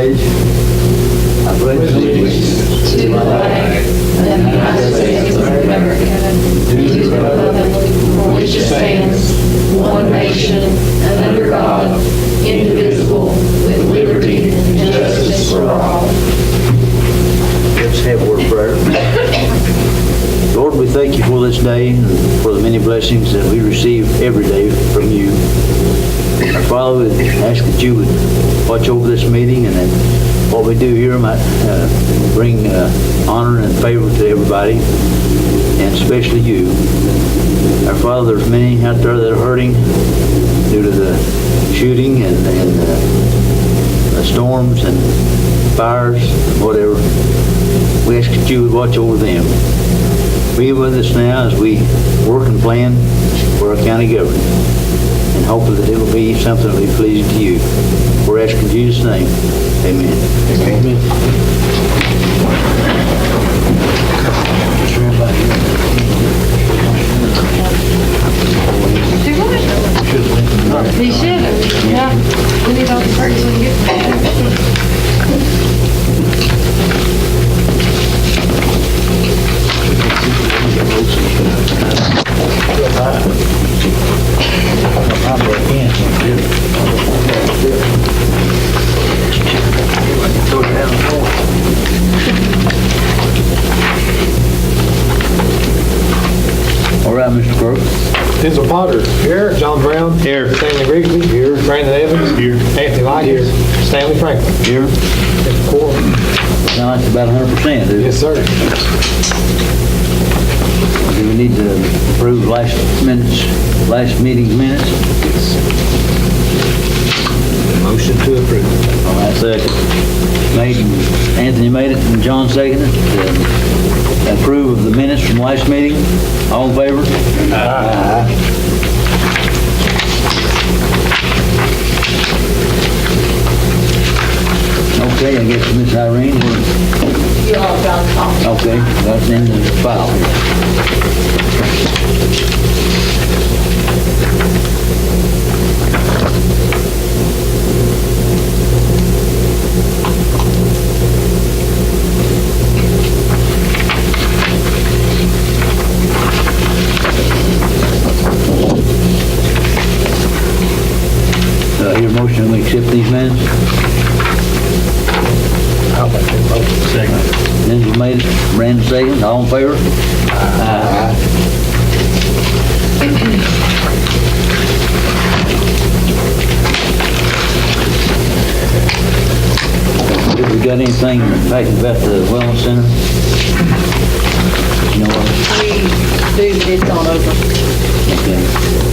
pledge. I pledge allegiance to the flag of the United States of America, to the republic for which it stands, one nation, under God, indivisible, with liberty and justice for all. Let's have a word of prayer. Lord, we thank you for this day and for the many blessings that we receive every day from you. Our Father, we ask that you would watch over this meeting and that what we do here might bring honor and favor to everybody, and especially you. Our Father, there's many out there that are hurting due to the shooting and the storms and fires, whatever. We ask that you would watch over them. Be with us now as we work and plan for our county government, and hopefully that it will be something that will be pleasing to you. We're asking in Jesus' name. Amen. Amen. He should have, yeah. We need all the parts we get. All right, Mr. Crook. Denzel Potter. Here. John Brown. Here. Stanley Grigsby. Here. Brandon Evans. Here. Anthony Light. Here. Stanley Franklin. Here. Quorum. Sounds like about 100%, dude. Yes, sir. Do we need to approve last meeting's minutes? Motion to approve. All right, second. Anthony made it and John seconded it. Approve of the minutes from last meeting. All in favor? Aye. Okay, I guess Miss Irene, You all got a copy. okay, that's in the file Hear a motion, we accept these minutes? I'll make that motion. Second. Denzel made it, Brandon second, all in favor? Have we got anything talking about the wellness center? You know what? We do, but it's gone over. Okay,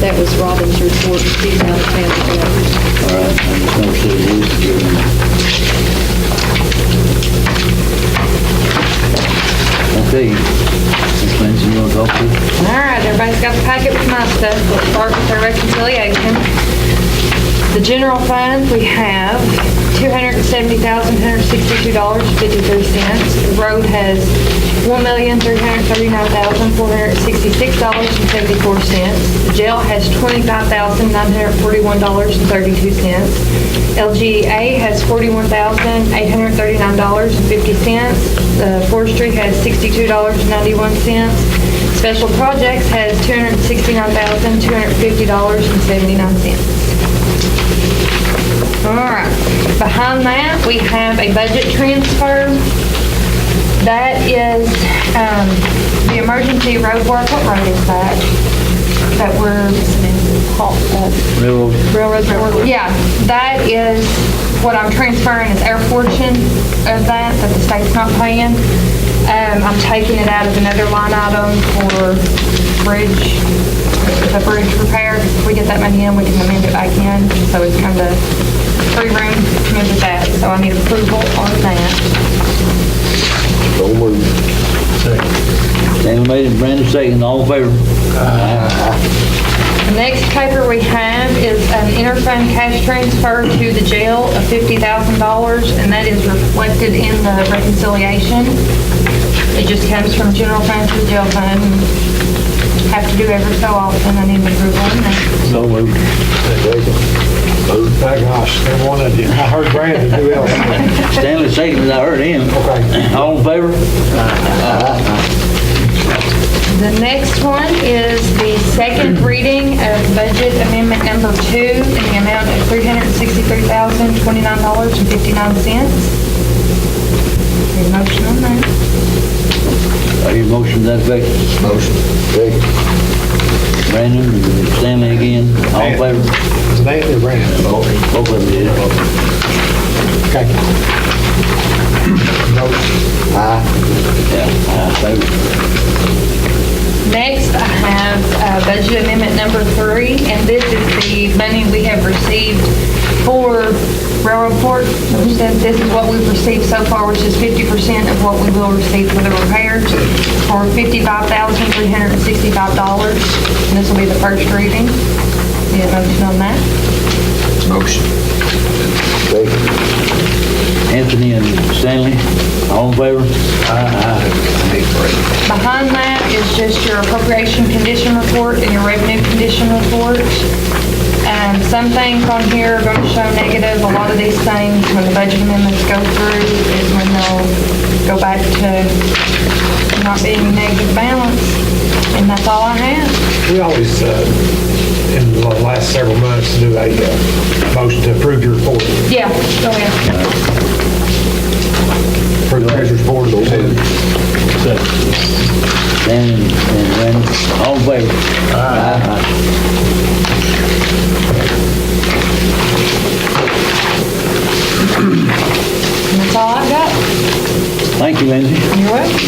That was Robin's report. She's out of town today. all right, I'm just gonna say this here. Okay, Ms. Lindsay, you wanna talk to? All right, everybody's got the packet with my stuff. We'll start with our reconciliation. The general fund, we have $270,162.53. The road has $1,339,466.74. The jail has $25,941.32. LGA has $41,839.50. The forestry has $62.91. Special projects has $269,250.79. All right, behind that, we have a budget transfer. That is the emergency road work. What road is that? That we're, Railroad. Yeah, that is what I'm transferring is our portion of that the state's not paying. I'm taking it out of another line item for the bridge repair. If we get that money in, we can amend it back in. So it's kind of free room to move with that. So I need approval on that. So moved. Second. Stanley made it, Brandon second, all in favor? The next paper we have is an interfund cash transfer to the jail of $50,000, and that is reflected in the reconciliation. It just comes from general fund to the jail fund. Have to do every so often. I need approval on that. So moved. Second. My gosh, never one of you. I heard Brandon do else. Stanley seconded, I heard him. Okay. All in favor? The next one is the second reading of budget amendment number 2 in the amount of $363,029.59. Need a motion on that? I hear motion to that effect. Motion. Second. Brandon and Stanley again, all in favor? Is it Anthony or Brandon? Both of them did. Okay. Yeah, favor. Next, I have budget amendment number 3, and this is the money we have received for railroad court. This is what we've received so far, which is 50% of what we will receive for the repairs, for $55,365. And this will be the first reading. Need a motion on that? Motion. Anthony and Stanley, all in favor? Behind that is just your appropriation condition report and your revenue condition report. Some things on here are going to show negative. A lot of these things, when the budget amendments go through, is when they'll go back to not being a negative balance. And that's all I have. We always, in the last several months, do a motion to approve your report. Yeah, go ahead. For the treasurer's board. Stanley and Brandon, all in favor? And that's all I've got. Thank you, Lindsay. You're welcome.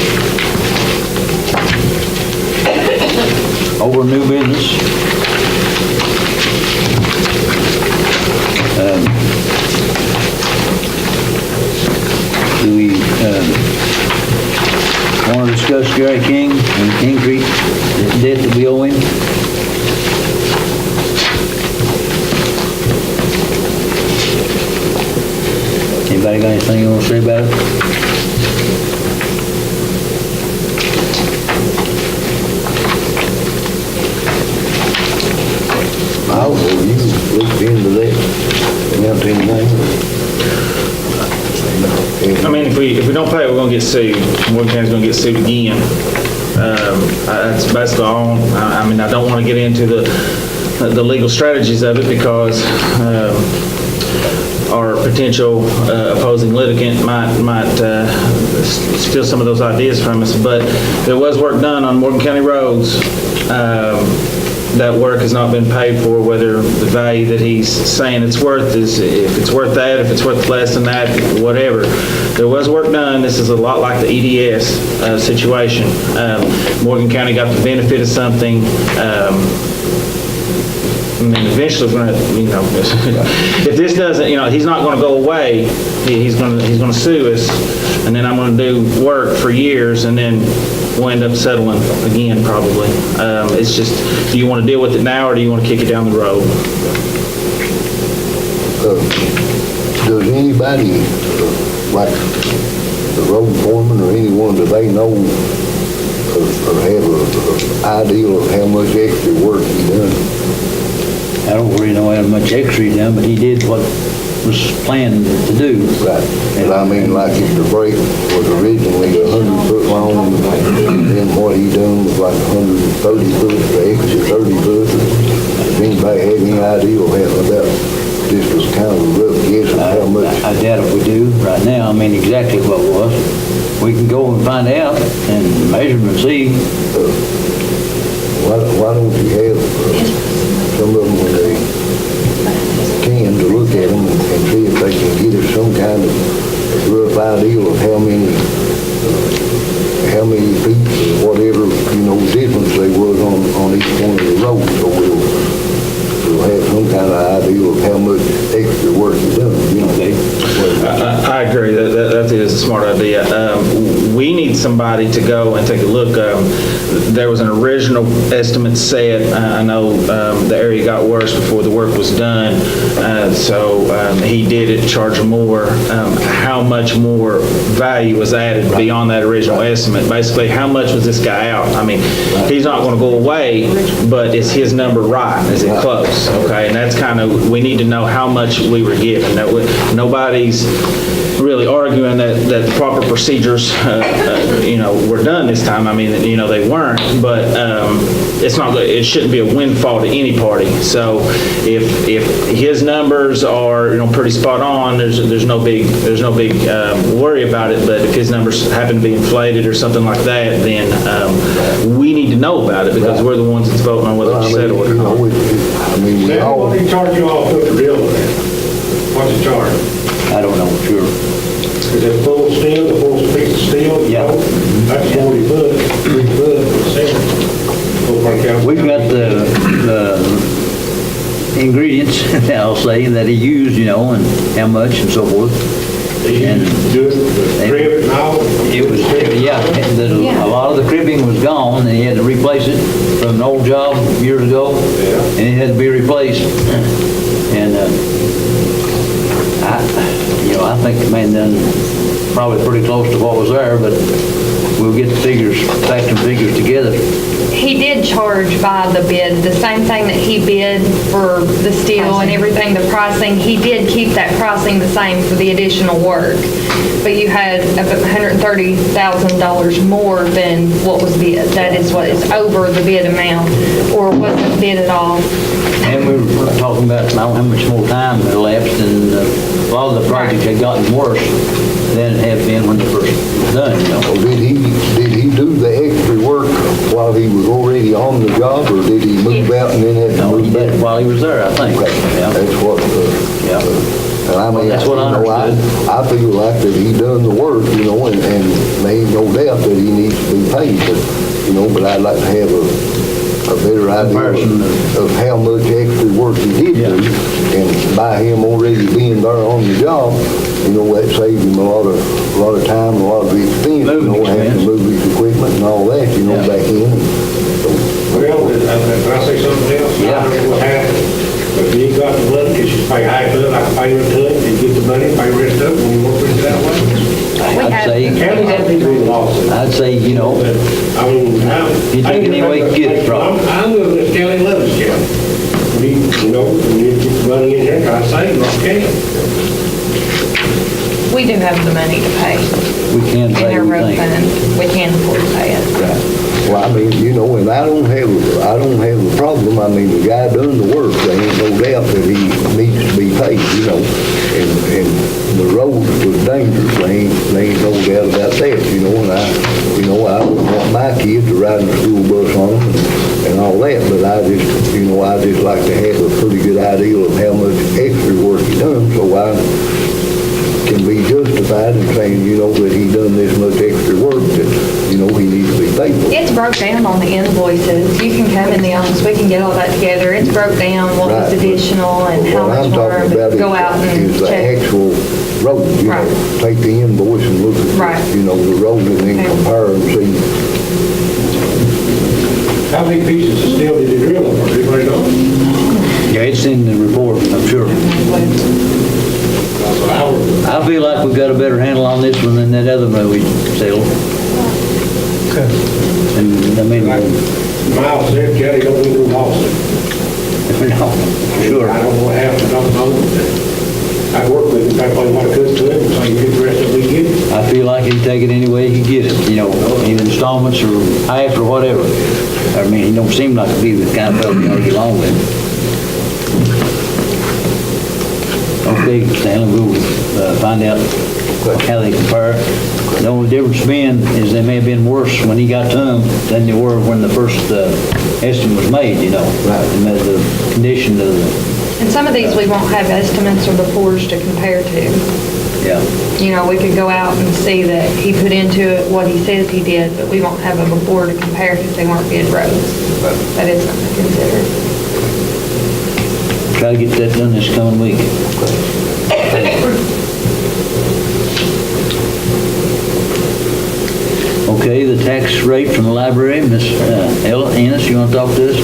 Over new business. Do we want to discuss Gary King and King Creek debt that we owe him? Anybody got anything you want to say about it? I'll go, you looked into that, amount to anything? I mean, if we don't pay, we're gonna get sued. Morgan County's gonna get sued again. That's basically all. I mean, I don't want to get into the legal strategies of it because our potential opposing litigant might steal some of those ideas from us. But there was work done on Morgan County roads. That work has not been paid for, whether the value that he's saying it's worth is, if it's worth that, if it's worth less than that, whatever. There was work done. This is a lot like the EDS situation. Morgan County got the benefit of something. I mean, eventually, we're gonna, if this doesn't, he's not gonna go away. He's gonna sue us, and then I'm gonna do work for years, and then we'll end up settling again, probably. It's just, do you want to deal with it now, or do you want to kick it down the road? Does anybody, like the road foreman or anyone, do they know or have an idea of how much extra work he done? I don't really know how much extra he done, but he did what was planned to do. Right. But I mean, like if the break was originally 100 foot long, and then what he done was like 130 foot, the extra 30 foot. Does anybody have any idea of how about, this was kind of a rough guess of how much? I doubt if we do right now. I mean, exactly what it was. We can go and find out and measure and see. Why don't you have some of them when they can to look at them and see if they can get us some kind of rough idea of how many feet, whatever, difference they was on each one of the roads, so we'll have some kind of idea of how much extra work you done, Okay. I agree. That is is a smart idea. We need somebody to go and take a look. There was an original estimate set. I know the area got worse before the work was done, so he did it, charge more. How much more value was added beyond that original estimate? Basically, how much was this guy out? I mean, he's not going to go away, but is his number right? Is it close? Okay, and that's kind of, we need to know how much we were given. Nobody's really arguing that the proper procedures, were done this time. I mean, they weren't, but it's not, it shouldn't be a windfall to any party. So if his numbers are, pretty spot on, there's no big worry about it. But if his numbers happen to be inflated or something like that, then we need to know about it because we're the ones that's voting on whether to settle it or not. We Sam, all, what do you charge you all to put the drill in there? What's the charge? I don't know, sure. Is it full steel, the full piece of steel? Yeah. That's 40 foot, 3 foot, 7. We've got the ingredients, I'll say, that he used, and how much and so forth. And do it, the crib and all? It was, a lot of the cribbing was gone, and he had to replace it from an old job years ago. Yeah. And it had to be replaced. And, I think the man done probably pretty close to what was there, but we'll get the figures, fact and figures together. He did charge by the bid, the same thing that he bid for the steel and everything, the pricing, he did keep that pricing the same for the additional work. But you had $130,000 more than what was bid. That is what is over the bid amount, or wasn't bid at all. And we were talking about, I don't know how much more time had elapsed, and a lot of the projects had gotten worse than it had been when they first was done, Well, did he do the extra work while he was already on the job, or did he move out and then have to No, he move did it back? while he was there, I think. Okay, Yeah. that's what, Yeah. and I mean, That's what I understood. I feel like that he done the work, and there ain't no doubt that he needs to be paid, but I'd like to have a better idea Comparison of how much extra work he did Yeah. do, and by him already being there on the job, that saved him a lot of time, a lot of expense, Moving having expense. to move his equipment and all that, Yeah. back in. Well, can I say something else? Yeah. I don't know what happened, but if you got the money, you should pay half of it, like pay it to it, and get the money, pay the rest of it, when you work with it that way. I'd say, County doesn't need to be lost. I'd say, I mean, You take it any way you can get it from. I'm living in this county, love this county. We, we need to get the money in here, try to save, okay? We do have the money to pay we can in say our we road think. fund. We can afford to pay it. Well, I mean, and I don't have a problem. I mean, the guy done the work. There ain't no doubt that he needs to be paid, and the road was dangerous. There ain't no doubt about that, and I would want my kids to ride in the school bus on them and all that, but I just like to have a pretty good idea of how much extra work he done, so I can be justified in saying, that he done this much extra work that, he needs to be paid for. It's broke down on the invoices. You can come in the office, we can get all that together. It's broke down what was Right. additional and how What much I'm more. talking about Go out and is the check. actual road, Right. take the invoice and look at, Right. the road and then Okay. compare and see. How many pieces of steel did you drill over? Anybody know? Yeah, it's in the report, I'm sure. I feel like we've got a better handle on this one than that other one we settled. And, Like Miles said, Kelly don't need to lost it. sure. I don't know what happened, I don't know. I work with him, if I play what I could to him, so you get the rest of it, we get it. I feel like he'd take it any way he could get it, either installments or half or whatever. I mean, he don't seem like to be the kind of fellow you ought to get along with. Okay, Stanley, we'll find out how they compare. The only difference being is they may have been worse when he got to them than they were when the first estimate was made, Right. And the condition of the, And some of these, we won't have estimates or befores to compare to. yeah. We could go out and see that he put into it what he says he did, but we won't have a before to compare because they weren't bid roads. That is something to consider. Try to get that done this coming week. rate from the library. Miss Ella Ennis, you want to talk to us?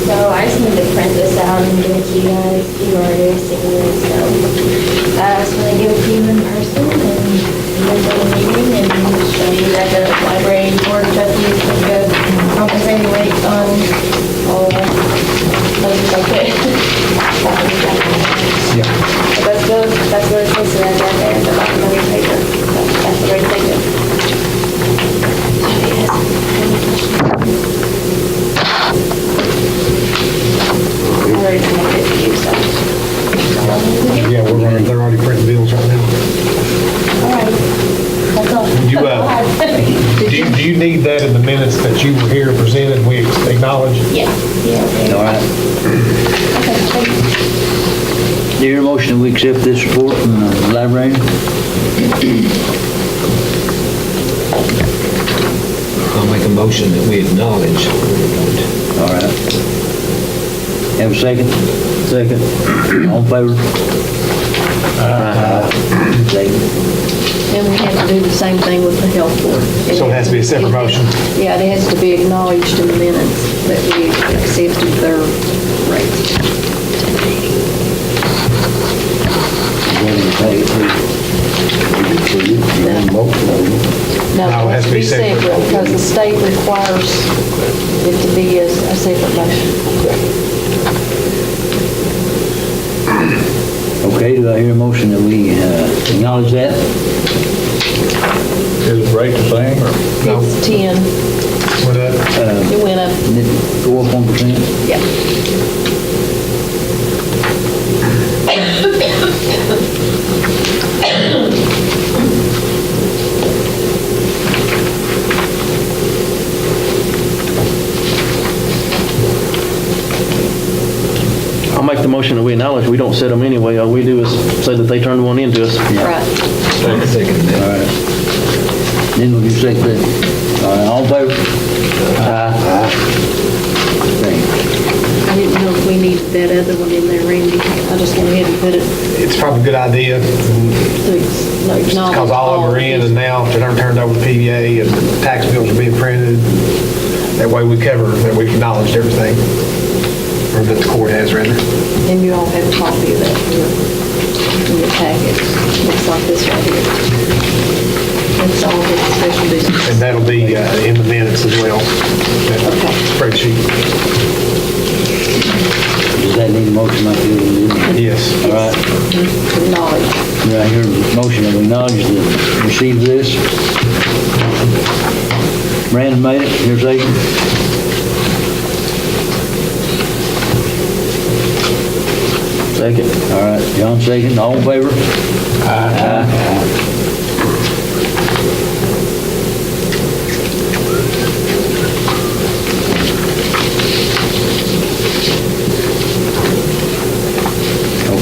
So I just wanted to print this out and give it to you guys. You already seen it, so I just want to give it to you in person and then go to the meeting and show you that the library board of trustees can go compensating rates on all places like that. Yeah. But that's what it says right there, the bottom of the paper. That's the way to take it. I already submitted it to you, so. Yeah, they're already printing bills right now. All right. That's all. You, Do you need that in the minutes that you were here and presented, we acknowledge? Yeah, yeah. All right. Okay, thank you. Do you hear a motion that we accept this report from the librarian? I'll make a motion that we acknowledge. All right. Have a second? Second. All in favor? Aye. Second. And we have to do the same thing with the health board. So it has to be a separate motion? Yeah, it has to be acknowledged in the minutes that we accepted their rates. No, No, it has to be separate. because the state requires it to be a separate motion. Okay, do I hear a motion that we acknowledge that? Is it rate the same, or? No. It's 10, With that, it went up, Did it go up 1%? yeah. I'll make the motion that we acknowledge, we don't set them anyway, all we do is say that they turned one into us. Right. All right. Then we'll do second that. All right, all in favor? Aye. Okay. I didn't know if we needed that other one in there, Randy. I just went ahead and put it it's probably a good idea, to acknowledge. because all of them are in, and now if they're turned over to PDA and tax bills are being printed, that way we cover, that we've acknowledged everything, or that the court has, rather. And you all have a copy of that in your packet. Looks like this right here. It's all the special business. And that'll be in the minutes as well, that spreadsheet. Does that need a motion like you did? Yes. All right. Acknowledge. Do I hear a motion that we acknowledge to receive this? Brandon made it, here's second. Second, all right, John second, all in favor? Aye.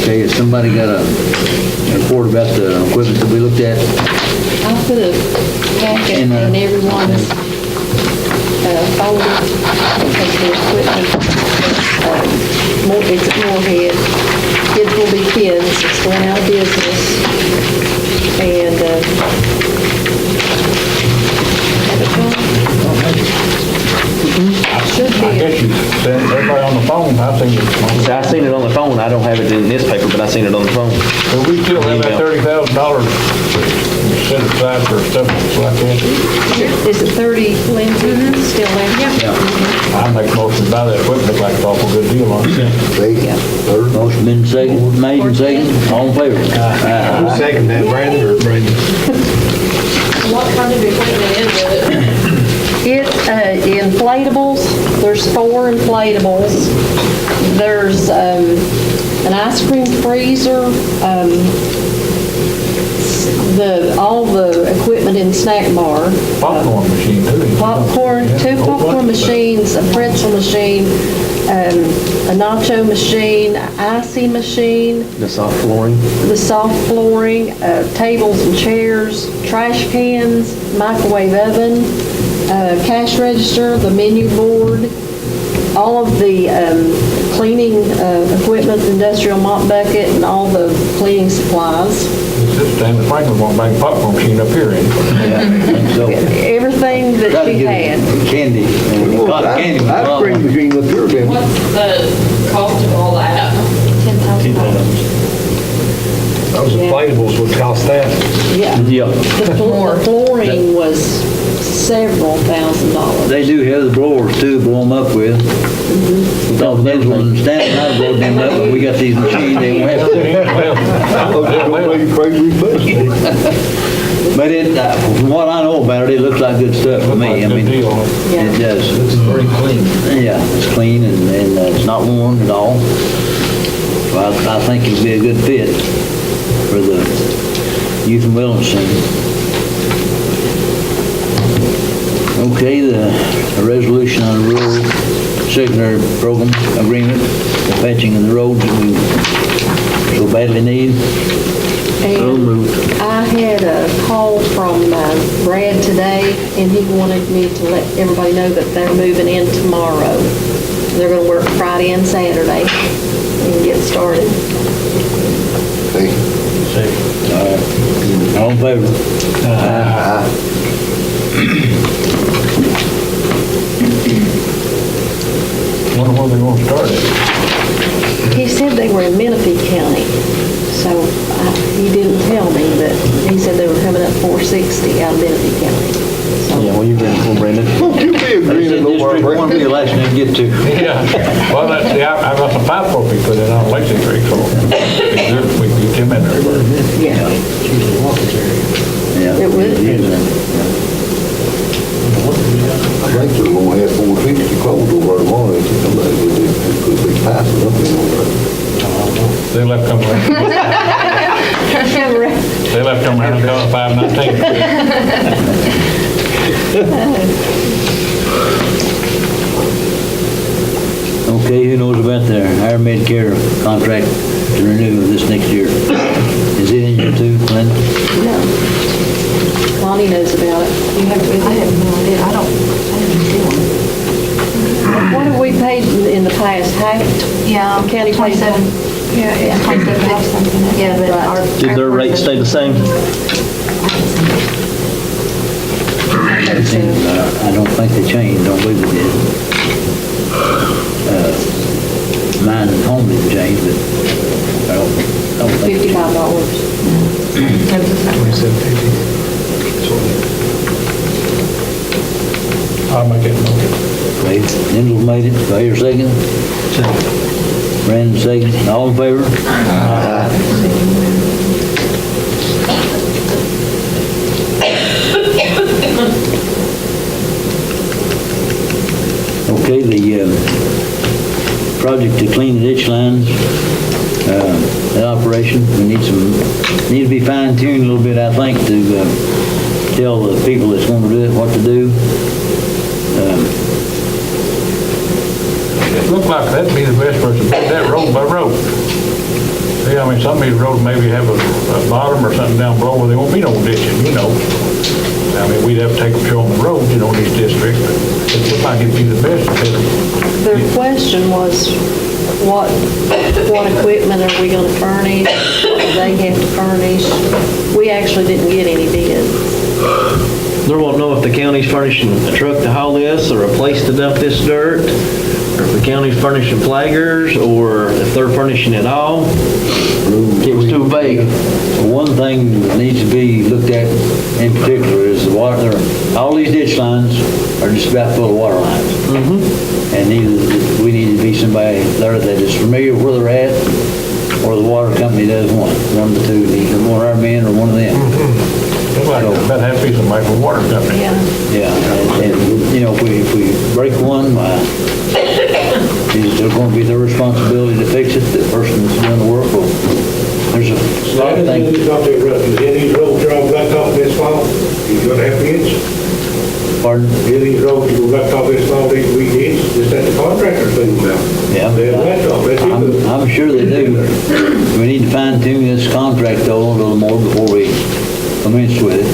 Okay, has somebody got a report about the equipment that we looked at? I put a packet in everyone's folder because the equipment, it's at Moorhead. Kids will be kids, it's going out of business. And, should I be, guess you sent everybody on the phone, I've seen it. See, I seen it on the phone, I don't have it in this paper, but I seen it on the phone. So we still have that $30,000 set aside for stuff like that. is it 30, Lindsay, still there? I make most of buy that equipment, look like it's an awful good deal on it. Second, third. Motion been second, made and second, all in favor? Who's second that, Brandon or Brandon? What kind of equipment is it? It's inflatables. There's 4 inflatables. There's an ice cream freezer, all the equipment in the snack bar. Popcorn machine, too. Popcorn, 2 popcorn machines, a pretzel machine, a nacho machine, icy machine, The soft flooring. the soft flooring, tables and chairs, trash cans, microwave oven, cash register, the menu board, all of the cleaning equipment, industrial mop bucket, and all the cleaning supplies. this Stanley Franklin won't bring a popcorn machine up here, ain't he? Yeah, I think so. Everything that Try to she get had. candy, and cotton candy. was Ice wrong. cream machine up here, then. What's the cost of all that? $10,000. Those inflatables would cost that. Yeah. Yeah. The flooring was several $1,000s. They do have the blowers too, blow them up with. Those ones standing out, blow them up, but we got these machines, they won't have to. Oh, that don't make you crazy, but. But it, from what I know about it, it looks like good stuff to me. I Good mean, deal. it does. It's pretty clean. Yeah, it's clean and it's not worn at all. So I think it'd be a good fit for the Youth and Wellness Center. Okay, the resolution on the rural secondary program agreement, the patching of the roads that we so badly need. And I had a call from Brad today, and he wanted me to let everybody know that they're moving in tomorrow. They're gonna work Friday and Saturday and get started. Hey, All in favor? Wonder where they're gonna start it. He said they were in Menifee County, so he didn't tell me, but he said they were coming up 460 out of Menifee County. So Yeah, well, you've been before, Brandon. don't you be That's agreeing the over district one be the last name to get to. Yeah, well, see, I got some pipe work we put in on Lexington Creek, so we can get them in there. yeah, Yeah. It would. I think they're gonna have 460 closed over tomorrow, if you come back with it, could be passing up in over there. They left them around, they left them around until 5:19. Okay, who knows about the higher Medicare contract to renew this next year? Is it in here too, Linda? no. Lonnie knows about it. You have, I have no idea. I didn't see one. what have we paid in the past? Half? Yeah, County pays 27. Yeah, it's 27 something. Yeah, but our. Did their rate stay the same? I don't think they changed, don't believe they did. Mine and home didn't change, but I don't think. $55. I'll make it. Okay, Denzel made it, do I hear a second? Brandon second, all in favor? Okay, the project to clean the ditch lines, that operation, we need to be fine tuned a little bit, I think, to tell the people that's going to do it what to do. It looked like that'd be the best for us to do that road by road. See, I mean, some of these roads maybe have a bottom or something down below where there won't be no ditching, you know. I mean, we'd have to take them through on the road, you know, in these districts, but it looked like it'd be the best to do. Their question was, what equipment are we gonna furnish? What do they have to furnish? We actually didn't get any bids. They won't know if the county's furnishing a truck to haul this, or a place to dump this dirt, or if the county's furnishing flaggers, or if they're furnishing it all. It was too vague. One thing that needs to be looked at in particular is the water, all these ditch lines are just about full of water lines. And either, we need to be somebody there that is familiar with where they're at, or the water company does one of the two, either one of our men or one of them. Looks like that has to be somebody from water company. Yeah. Yeah, and, you know, if we break one, it's going to be their responsibility to fix it, the person that's doing the work. Well, there's a lot of things. It's not that rough. Is any of these roads you're on blacktop this fall, you're gonna have bids? Pardon? Any of these roads you go blacktop this fall, these we bids, just that the contractors think about. Yeah. They have blacktop, that's it. I'm sure they do. We need to fine tune this contract though a little more before we commence with it.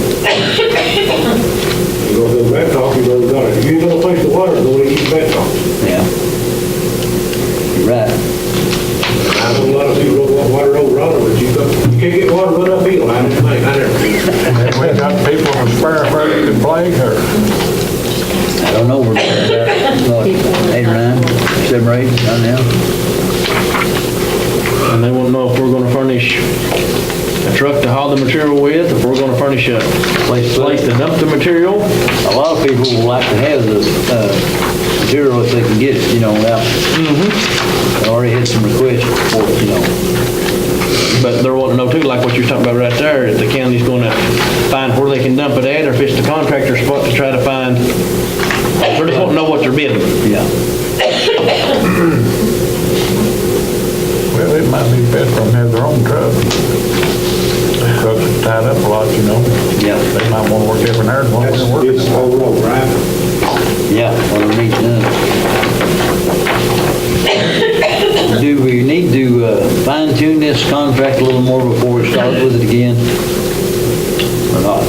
You go to the blacktop, you go to the, if you're gonna place the water, go to each blacktop. Yeah. You're right. I know a lot of people don't want water over on it, but you can't get water run uphill, I just 7 or 8 right now. And they want to know if we're gonna furnish a truck to haul the material with, if we're gonna furnish a place to dump the material. A lot of people would like to have the material if they can get it, without. I already had some requests for it, But they're wanting to know too, like what you're talking about right there, if the county's gonna find where they can dump it at, or if it's the contractor's spot to try to find. They just want to know what they're bidding. Yeah. Well, it might be best for them to have their own truck. The trucks are tied up a lot, Yeah. They might want to work different hours than what That's, they're working. it's the whole road, right? Yeah, what it needs done. Do we need to fine tune this contract a little more before we start with it again? Or not?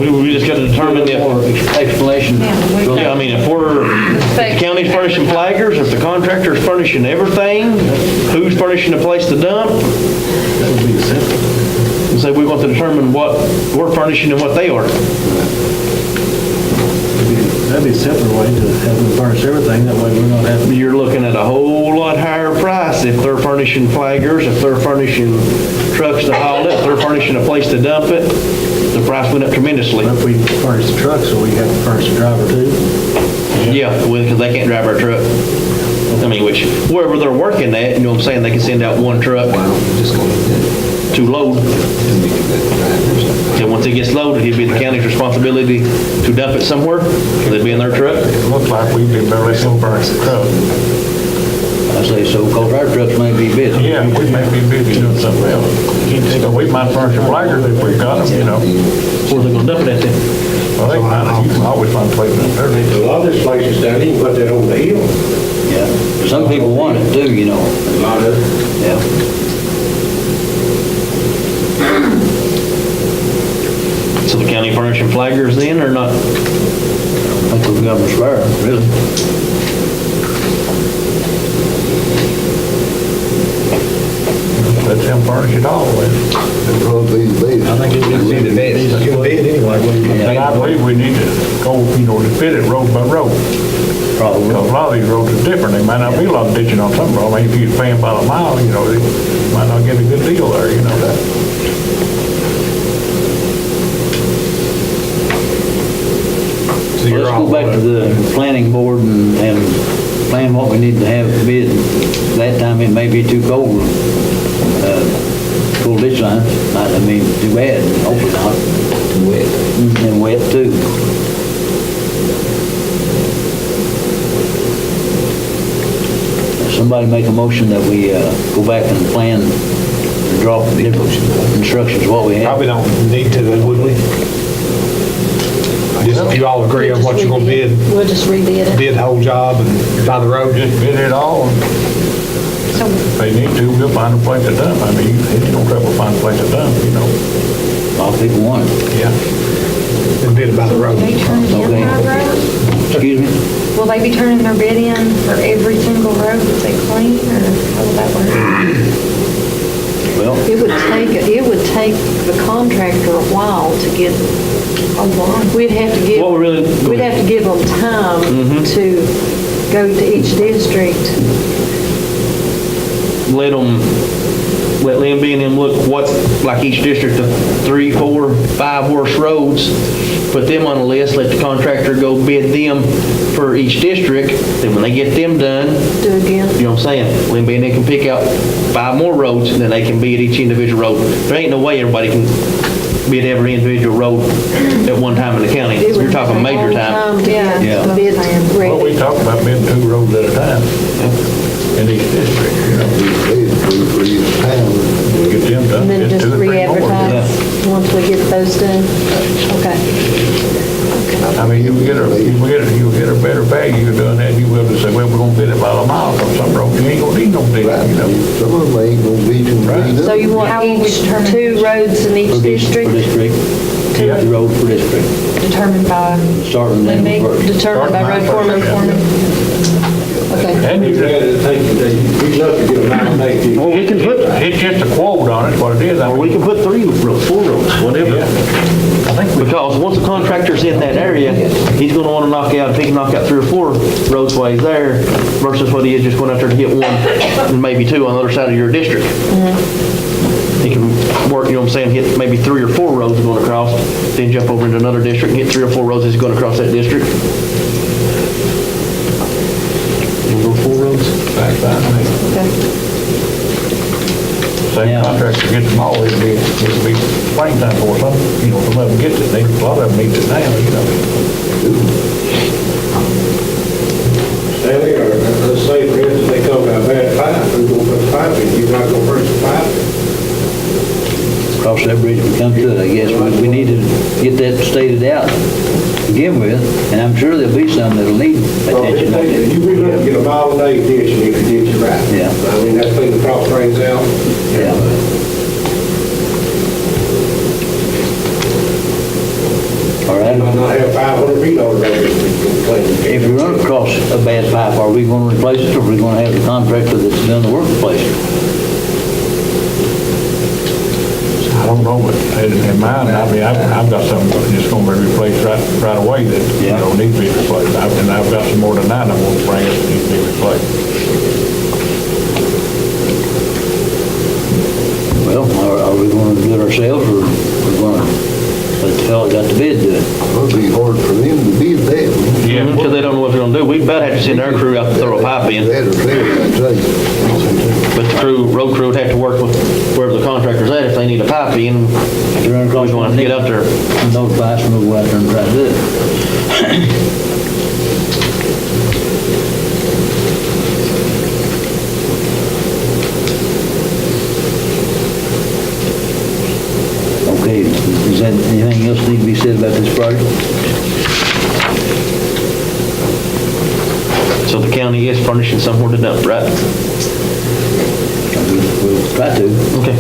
We just gotta determine More if, explanation. yeah, I mean, if the county's furnishing flaggers, if the contractor's furnishing everything, who's furnishing a place to dump? And so we want to determine what we're furnishing and what they are. That'd be a simpler way to have them furnish everything, that way we're not having. You're looking at a whole lot higher price if they're furnishing flaggers, if they're furnishing trucks to haul it, if they're furnishing a place to dump it, the price went up tremendously. If we furnish the truck, so we have to furnish the driver too. Yeah, well, because they can't drive our truck. I mean, which, wherever they're working at, you know what I'm saying, they can send out one truck to load. And once it gets loaded, it'd be the county's responsibility to dump it somewhere, so they'd be in their truck. It looks like we've been barely so furnish the truck. I say so, because our trucks may be busy. Yeah, we may be busy doing something else. So we might furnish a flaggers if we got them, Where they gonna dump it at then? Well, they might, you can always find a place in there. A lot of these places down, you can put that on the hill. Yeah. Some people want it too, A lot of, Yeah. So the county furnishing flaggers then, or not? I think we've got them spare, really. Let them furnish it all then. It'd probably be the best. I think it'd be the best. Get a bid anyway. And I believe we need to go, to fit it road by road. Probably. Because a lot of these roads are different. There might not be a lot of ditching on some roads. I mean, if you're paying by the mile, you might not get a good deal there, that. So Well, you're let's all, go back to the planning board and plan what we need to have bid. That time it may be too cold. Full ditch line, too bad, hopefully not. Too wet. And wet too. Somebody make a motion that we go back and plan, drop the instructions, what we have. probably don't need to, then, would we? Just, you all agree on what you're gonna bid, We'll just rebid it. bid the whole job and buy the road? Just bid it all, and if they need to, we'll find a place to dump. I mean, it's no trouble finding a place to dump, A lot of people want it. Yeah. And bid about the road. They turn it in Okay. by road? Excuse me? Will they be turning their bid in for every single road that they clean, or how will that work? Well, It would take the contractor a while to get, we'd have to give, What we really- we'd have to give them time to go to each district. Let Lynn B and them look what's, like each district of 3, 4, 5 horse roads, put them on a list, let the contractor go bid them for each district, then when they get them done, Do again. you know what I'm saying? Lynn B and them can pick out 5 more roads, and then they can bid each individual road. There ain't no way everybody can bid every individual road at one time in the county. It would You're talking take a major long time. to get Yeah. the bids Well, we ready. talked about bidding 2 roads at a time in each district, It'd be for each town. We'll get them done. And then get just 2 or 3 more. re-advertise once we get those done. Okay. I mean, you'll get a better value doing that. You will just say, well, we're gonna bid it by the mile on some roads. You ain't gonna need no bid, Right. Some of them ain't gonna be too big. So you want How will we each determine 2 roads in each per district? district, Yeah. the road per district, Determined by starting them Lynn B? first. Determined by road foreman. Okay. And you, We'd love to get a mile and 8 Well, we can put, it's just a quote on it, what it is. I or mean, we can put 3 roads, 4 roads, whatever. yeah. I think we, Because once the contractor's in that area, he's gonna wanna knock out, if he can knock out 3 or 4 roadways there versus what he is just going out there to hit 1 and maybe 2 on the other side of your district. He can work, you know what I'm saying, hit maybe 3 or 4 roads going across, then jump over into another district and hit 3 or 4 roads as he's going across that district. You go 4 roads? that's fine. I mean, Same Yeah. contractor gets them all, it'd be springtime or something, you know, some of them get it, they, a lot of them need it now, you know. Stanley, or let's say, for instance, they come to a bad pipe, who's gonna put the pipe in? You're not gonna purchase the pipe? Cross that bridge when we come to it, I guess. We need to get that stated out to begin with, and I'm sure there'll be some that'll need attention. You really have to get a mile and 8 ditch, and you can ditch it right. Yeah. I mean, that's clean the cross drains out. Yeah. All You right. might not have 500 feet on the road, if you can clean it. If we run across a bad pipe, are we going to replace it, or are we going to have the contractor that's done the work replace it? I don't know, but in mine, I mean, I've got some that's just gonna be replaced right away that, you Yeah. know, need to be replaced. And I've got some more than that I'm gonna bring it, that need to be replaced. Well, are we going to do it ourselves, or are we going to let the fellow that got the bid do it? It'd be hard for them to bid that. Yeah. Because they don't know what they're gonna do. We about have to send our crew out to throw a pipe in, That or clear, I'd say. but the road crew would have to work with wherever the contractor's at if they need a pipe in. If we run across We're gonna have to get out there. notify us, and we'll go out there and try to do it. Okay, is that, anything else need to be said about this project? So the county is furnishing somewhere to dump, right? We'll try to. Okay.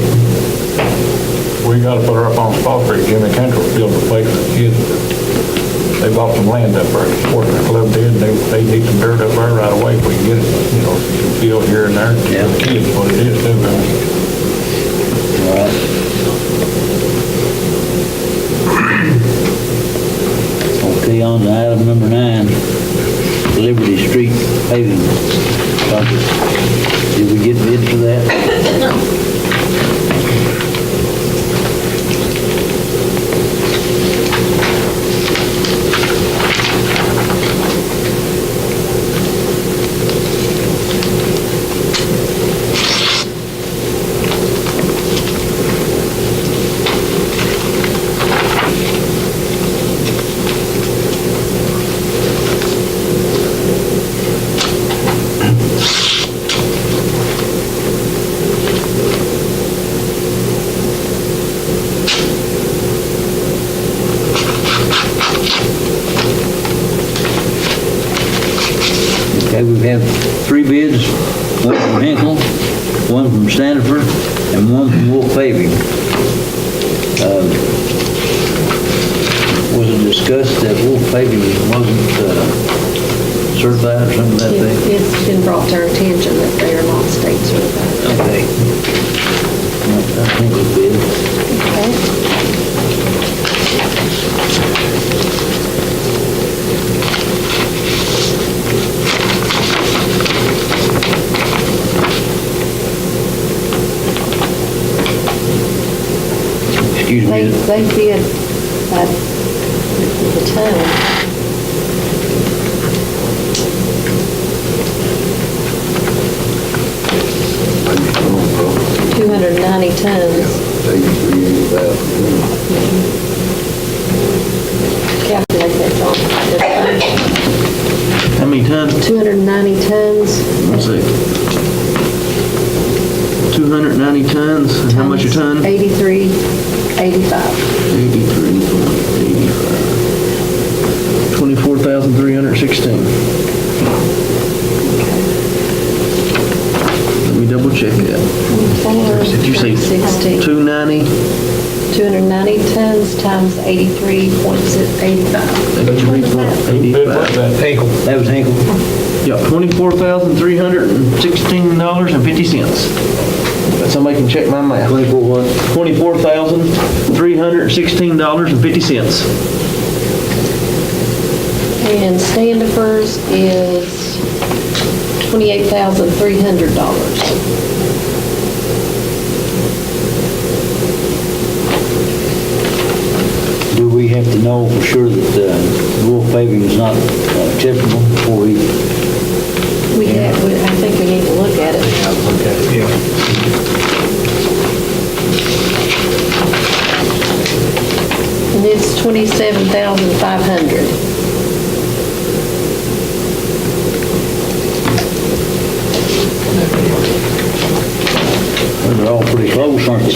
We gotta put her up on Spot Creek, Jimmy Cantrell built a place for the kids. They bought some land up there, Sporting Club did, and they need some dirt up there right away if we can get it, you know, some field here and there. Yeah. The kids, what it is, too, I mean. All right. Okay, on to item number 9, Liberty Street paving project. Did we get bids for that? Okay, we've had 3 bids, one from Hinkle, one from Standiford, and one from Wolf Paving. Was it discussed that Wolf Paving wasn't certified or something like that? It's been brought to our attention that they are not state certified. Okay. I think we did. Okay. Excuse They me. bid the ton. Maybe some, probably 290 tons. 83, 85. Calculate that, John. How many tons? 290 tons. Let's see. 290 tons, and how much a ton? 83.85. 83.85. 24,316. Let me double check that. Did you say 60. 290? 290 tons times 83.85. Bid like that. $83.85. Hinkle. That was Hinkle. Yeah, $24,316.50. Somebody can check my math. 24 what? $24,316.50. And Standifers is $28,300. Do we have to know for sure that rural paving is not acceptable before we? I think we need to look at it. And it's $27,500. They're all pretty close, aren't they?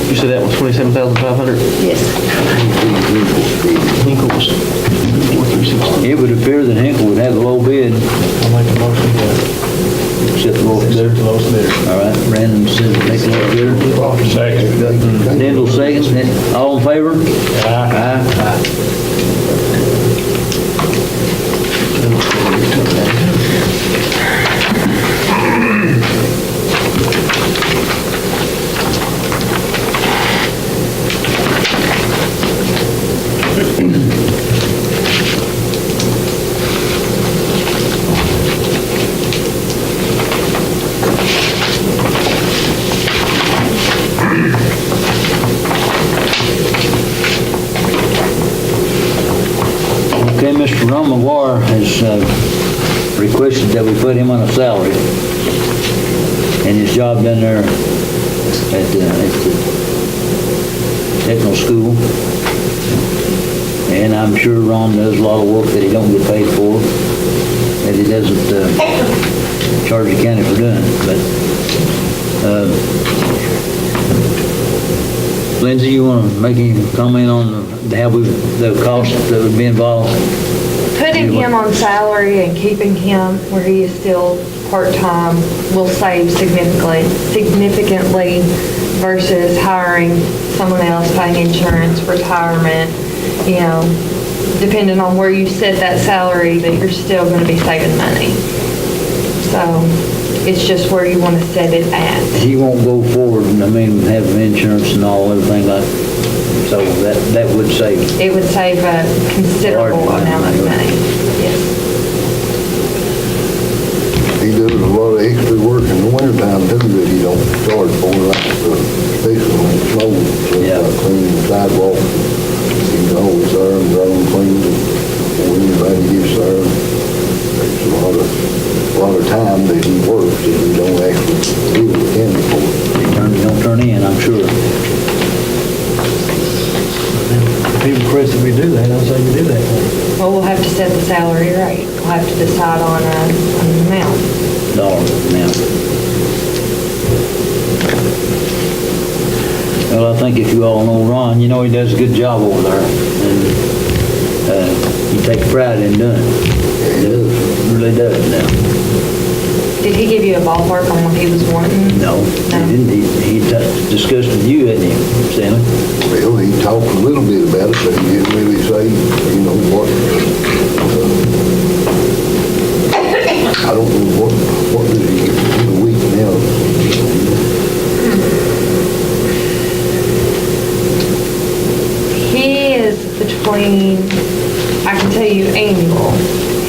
You said that was $27,500? Yes. Equals 4,360. It would appear that Hinkle would have the low bid, I'll make a motion to except the lowest bidder. accept the lowest bidder. All right, Brandon says make the lowest bidder. Second. Dindle seconds. All in favor? Aye. Okay, Mr. Ron McGuire has requested that we put him on a salary. And his job down there at the technical school. And I'm sure Ron does a lot of work that he don't get paid for, that he doesn't charge the county for doing. But, Lindsay, you want to make any comment on the cost that would be involved? Putting him on salary and keeping him where he is still part-time will save significantly versus hiring someone else, paying insurance, retirement, depending on where you set that salary, that you're still going to be saving money. So it's just where you want to set it at. He won't go forward, have insurance and everything like, so that would save. It would save a considerable amount of money. Yes. He does a lot of extra work in the wintertime too that he don't charge for, like especially when it snows. So cleaning sidewalks, he's always there and driving clean before anybody gets there. Takes a lot of time that he works that he don't actually do the county for. He don't turn in, I'm sure. If he requests that we do that, I'll say we do that. Well, we'll have to set the salary rate. We'll have to decide on an amount. Dollars now. Well, I think if you all know Ron, he does a good job over there. And he takes pride in doing it. He does, really does now. Did he give you a ballpark on what he was wanting? No, he didn't. He discussed with you, hadn't he, Stanley? Well, he talked a little bit about it, but he didn't really say, what. I don't know what did he get in a week now. He is between, I can tell you annual,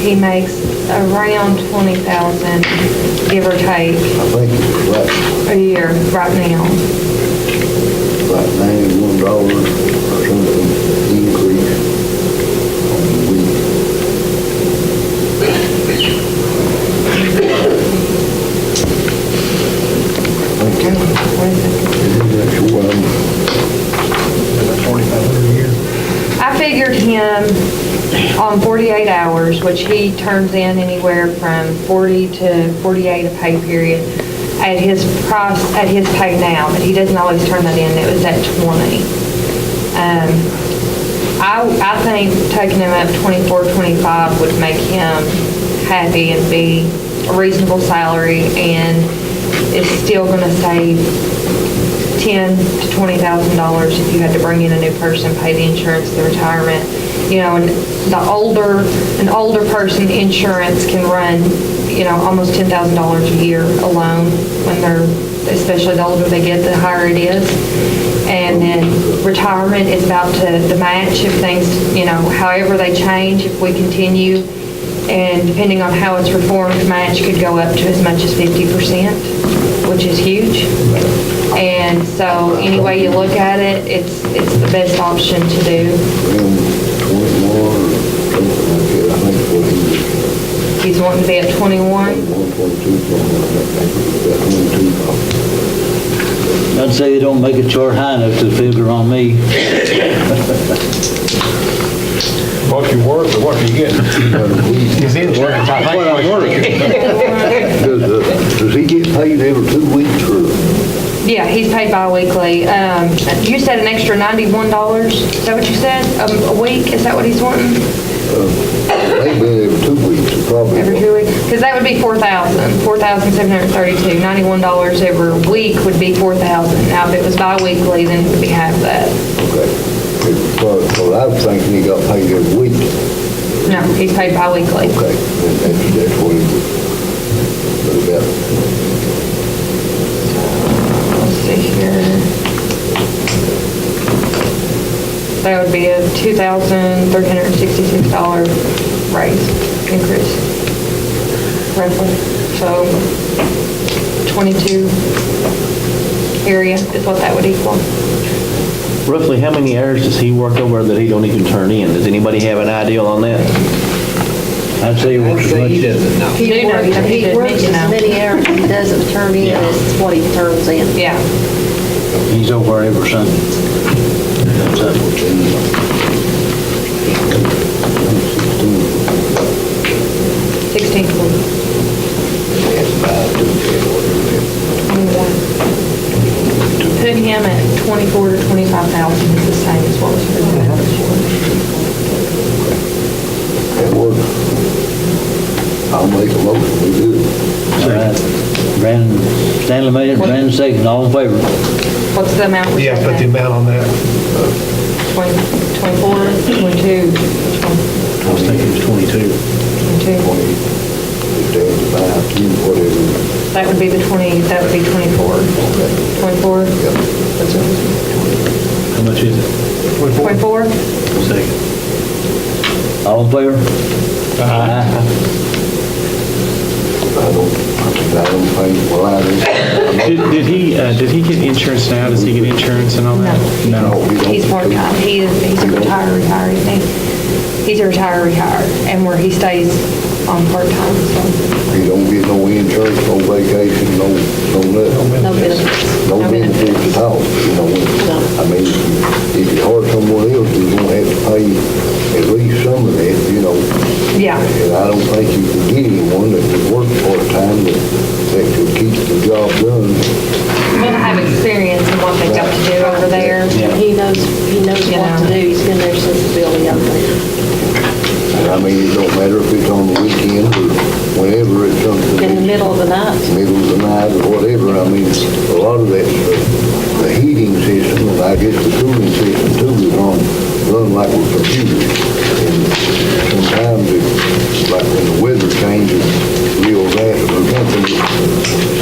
he makes around 20,000, give or take, I think it's like a year right now. $91 or something increase on the week. Okay. That's what I'm 4,500 a year. I figured him on 48 hours, which he turns in anywhere from 40 to 48 a pay period, at his price, at his pay now, but he doesn't always turn that in, it was at 20. I think taking him up 24, 25 would make him happy and be a reasonable salary, and it's still gonna save $10,000 to $20,000 if you had to bring in a new person, pay the insurance, the retirement. and an older person insurance can run, almost $10,000 a year alone when especially the older they get, the higher it is. And then retirement is about to match if things, however they change, if we continue. And depending on how it's reformed, match could go up to as much as 50%, which is huge. And so any way you look at it, it's the best option to do. 21 or something like that, I think what he was. He's wanting to be at 21. 1.2, something like that, about 22. I'd say they don't make a chart high enough to figure on me. What you worth or what you getting? His insurance, I think. Does he get paid every 2 weeks or? Yeah, he's paid bi-weekly. You said an extra $91, is that what you said? A week, is that what he's wanting? Maybe every 2 weeks, probably. Every 2 weeks? Because that would be $4,732. $91 every week would be $4,000. Now, if it was bi-weekly, then it would be half that. Okay. Well, I was thinking he got paid every week. No, he's paid bi-weekly. Okay, that's what he was. But about, Let's see here. That would be a $2,366 raise, increase, roughly. So 22 area is what that would equal. Roughly how many hours does he work over that he don't even turn in? Does anybody have an idea on that? I'd say he works as much. He did works mention as that. many hours as he doesn't turn in Yeah. as what he turns in. Yeah. He's over every Sunday. That's it. 16. Put him at 24 to 25,000 is the same as what was presented before. that works. I'll make a motion, we do it. All right. Brandon, Stanley made it, Brandon second, all in favor? What's the amount? we're Yeah, put the talking amount on that. 24, 22, I was thinking it was 22. 22. 20, just add the 5 to whatever. That would be the 20, that would be 24. 24? Yep. That's what it is. How much is it? 24? Second. All in favor? Aye. I don't think, well, I do. Did he get insurance now? Does he get insurance and all that? No, he don't. He's part-time. He's a retired, isn't he? He's a retired, and where he stays on part-time, so. He don't get no insurance, no vacation, no nothing. No benefits. No benefits at all, I mean, if you hire someone else, you're gonna have to pay at least some of that, Yeah. And I don't think you can get anyone that could work part-time that could keep the job done. He'll have experience in what they've got to do over there. He knows what to do. He's been there since the building opened. And I mean, it don't matter if it's on the weekend or whenever it's something. In the middle of the night. Middle of the night or whatever, I mean, a lot of that, the heating system, and I guess the cooling system too, is run like with computers. And sometimes it's like when the weather changes real fast or something,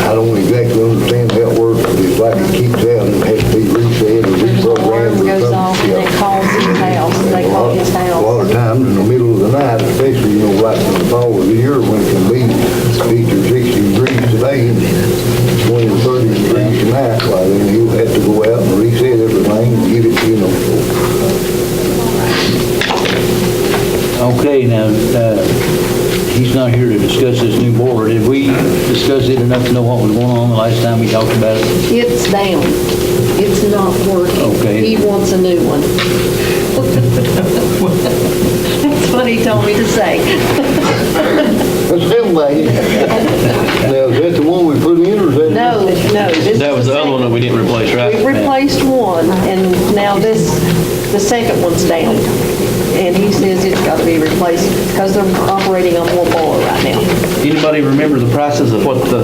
I don't exactly understand how it works, but it's like it keeps out and it has to be reset or There's an alarm reprogrammed or goes off and it something. calls his house. They call his A lot of house. times in the middle of the night, especially, right in the fall of the year when it can be 50 or 60 degrees today and 20 or 30 degrees tonight, well, then he'll have to go out and reset everything and get it, Okay, now, he's not here to discuss this new board. Did we discuss it enough to know what was going on the last time we talked about it? It's down. It's not working. Okay. He wants a new one. That's what he told me to say. That's him, lady. Now, is that the one we put in, or is that? No. this That was is the other one that we didn't replace, right? We replaced one, and now the second one's down. And he says it's got to be replaced because they're operating on one boiler right now. Anybody remember the prices of what the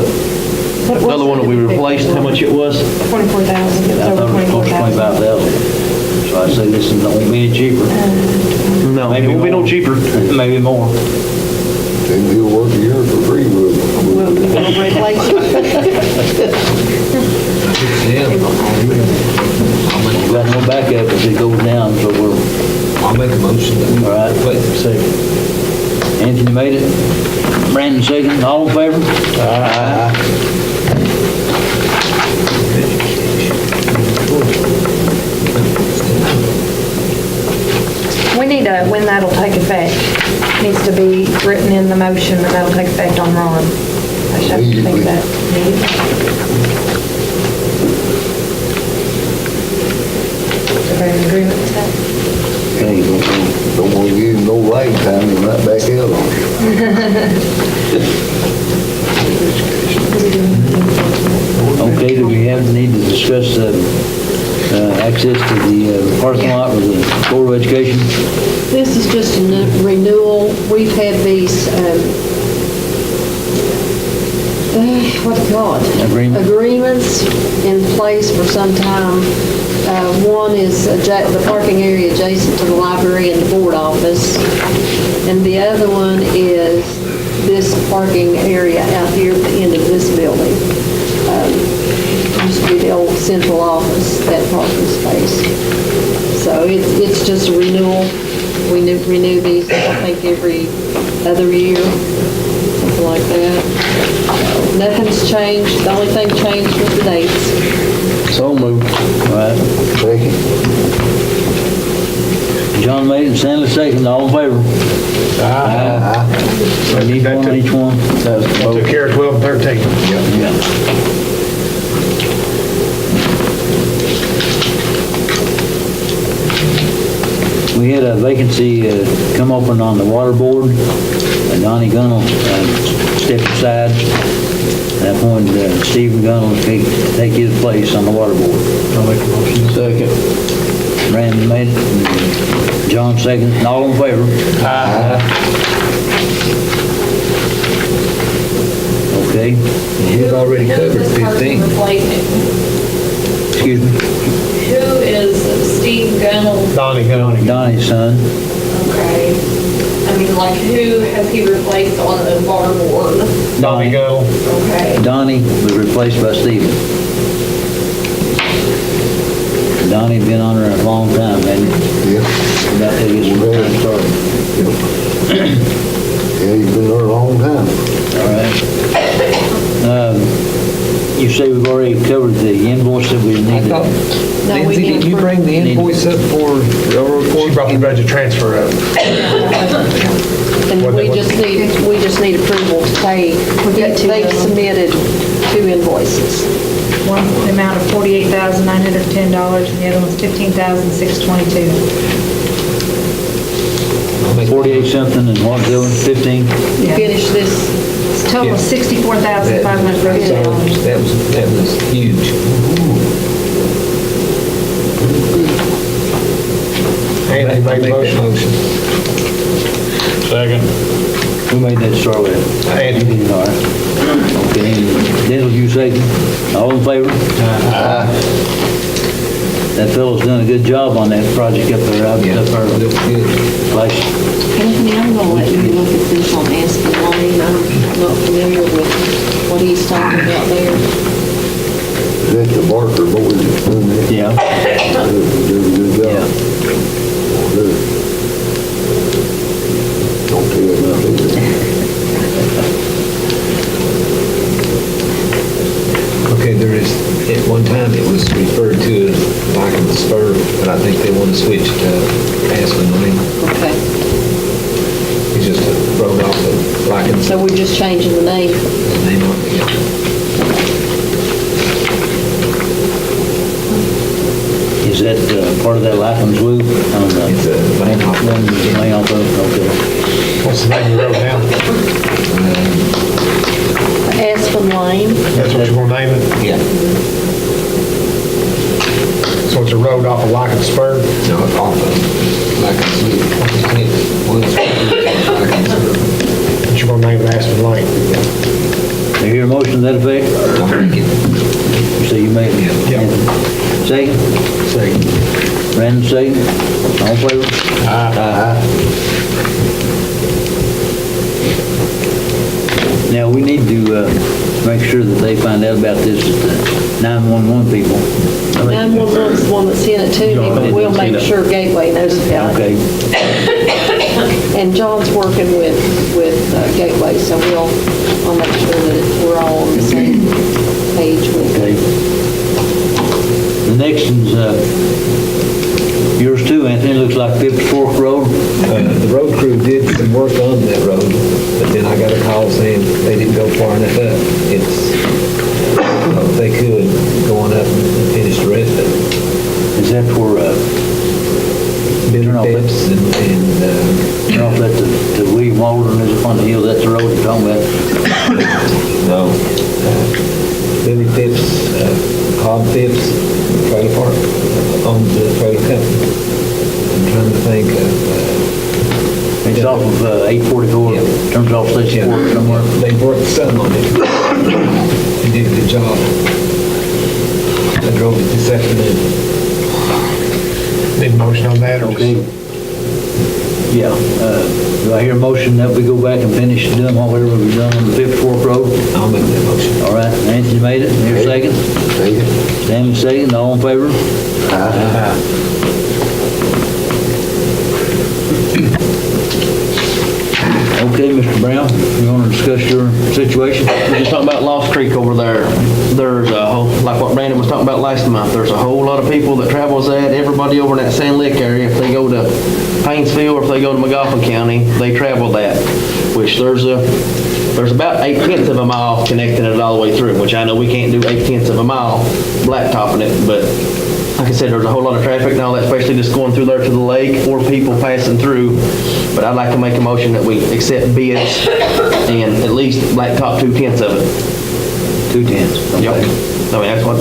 other one that we replaced, how much it was? 24,000. It's I over thought it was close to 24,000. 25,000. So I say this is not be any cheaper. No, No, it Maybe won't be no more. cheaper. Maybe more. Then he'll work a year for free with it. We'll replace it. We've got no backup if it goes down, so we're, I'll make a motion. all right. Second. Anthony made it. Brandon second. All in favor? Aye. We need to, when that'll take effect, needs to be written in the motion that that'll take effect on Ron. I should have to think of that. Everybody in agreement with that? Hey, don't want to give him no lag time, he might back out on you. Okay, do we need to discuss access to the parking lot with the Board of Education? This is just a renewal. We've had these, what do you call it? Agreements in place for some time. One is the parking area adjacent to the library and the board office. And the other one is this parking area out here at the end of this building. Used to be the old central office, that parking space. So it's just a renewal. We renew these, I think, every other year, something like that. Nothing's changed. The only thing changed was the dates. So moved. All right. Second. John made it, Stanley second. All in favor? Aye. We need one on each one. Took care of 12 and 13. Yeah. We had a vacancy come open on the water board, and Donnie Gunnell stepped aside. At that point, Stephen Gunnell will take his place on the water board. I'll make a motion. Second. Brandon made it, and John second, and all in favor? Okay, We've already covered 15. excuse me, Who is Steve Gunnell? Donnie Gunnell. Donnie's son. Okay. I mean, like, who has he replaced on the water board? Donnie Gunnell. Okay. Donnie was replaced by Stephen. Donnie been on there a long time, hadn't he? Yeah. About to get some time started. Yeah, he's been there a long time. All right. You say we've already covered the invoice that we I need thought, to... No, we Lindsay, need did you bring the invoice up for railroad She court? brought the budget transfer up. And we just need approval to pay. They've submitted 2 invoices. One, the amount of $48,910, and the other one's $15,622. 48 something and what's the other, 15? Finish this. It's a total of $64,500. That was huge. Anthony I'll made make the that motion. Second. Who made that start with? Andy. All right. Okay, Dental, you second. All in favor? That fellow's done a good job on that project up there, up Yeah, there. looks good. Like, Anthony, I'm gonna let you look at this on Aspen Lane. I'm not familiar with what he's talking about there. Is that the Barker boys that's doing that? yeah, Doing a good yeah. job. Good. Don't tell him nothing. Okay, there is, at one time it was referred to as like the spur, but I think they want to switch to Aspen Lane. Okay. It's just a road off of Lycans. So we're just changing the name. Name on it, yeah. Is that part of that Lapham loop? It's a main off. Main off of, okay. What's the name of the road now? Aspen Lane. That's what you're gonna name it? Yeah. So it's a road off of Lycans Spur? No, it's off of Lycans Loop. But you're gonna name it Aspen Lane? Do you hear a motion to that effect? I'll make it. You say you made it? Yeah. Second? Second. Brandon And second, all in favor? Now, we need to make sure that they find out about this at the 911 people. 911's the one that sent it to me, but we'll make sure Gateway knows about it. Okay, And John's working with Gateway, so I'll make sure that we're all on the same page with okay. it. The next one's yours too, Anthony, looks like 54th Road. The road crew did some work on that road, but then I got a call saying they didn't go far enough up. It's, if they could, go on up and finish the rest of it. Is that for, Bitter off it. Phipps and turn off that to William Walden, there's a funny hill, that's the road you're talking about? no, Billy Phipps, Cobb Phipps, trailer park, owns the trailer company. I'm trying to think of, It's off of 844, Yeah. turns off Station 4 somewhere. they worked some on it. They did a good job. I drove it this afternoon. Need a motion on that, or Okay. just? Yeah, do I hear a motion that we go back and finish doing whatever we've done on the 54th Road? I'll make that motion. All right, Anthony made it, here second. Second. Stanley second, all in favor? Okay, Mr. Brown, you want to discuss your situation? We're just talking about Lost Creek over there. There's a whole, like what Brandon was talking about last month, there's a whole lot of people that travels that. Everybody over in that Sand Lick area, if they go to Painesville or if they go to McGoffin County, they travel that, which there's about 8/10 of a mile connecting it all the way through, which I know we can't do 8/10 of a mile blacktopping it, but like I said, there's a whole lot of traffic and all that, especially just going through there to the lake or people passing through. But I'd like to make a motion that we accept bids and at least blacktop 2/10 of it. 2/10. Yep. I mean, that's what,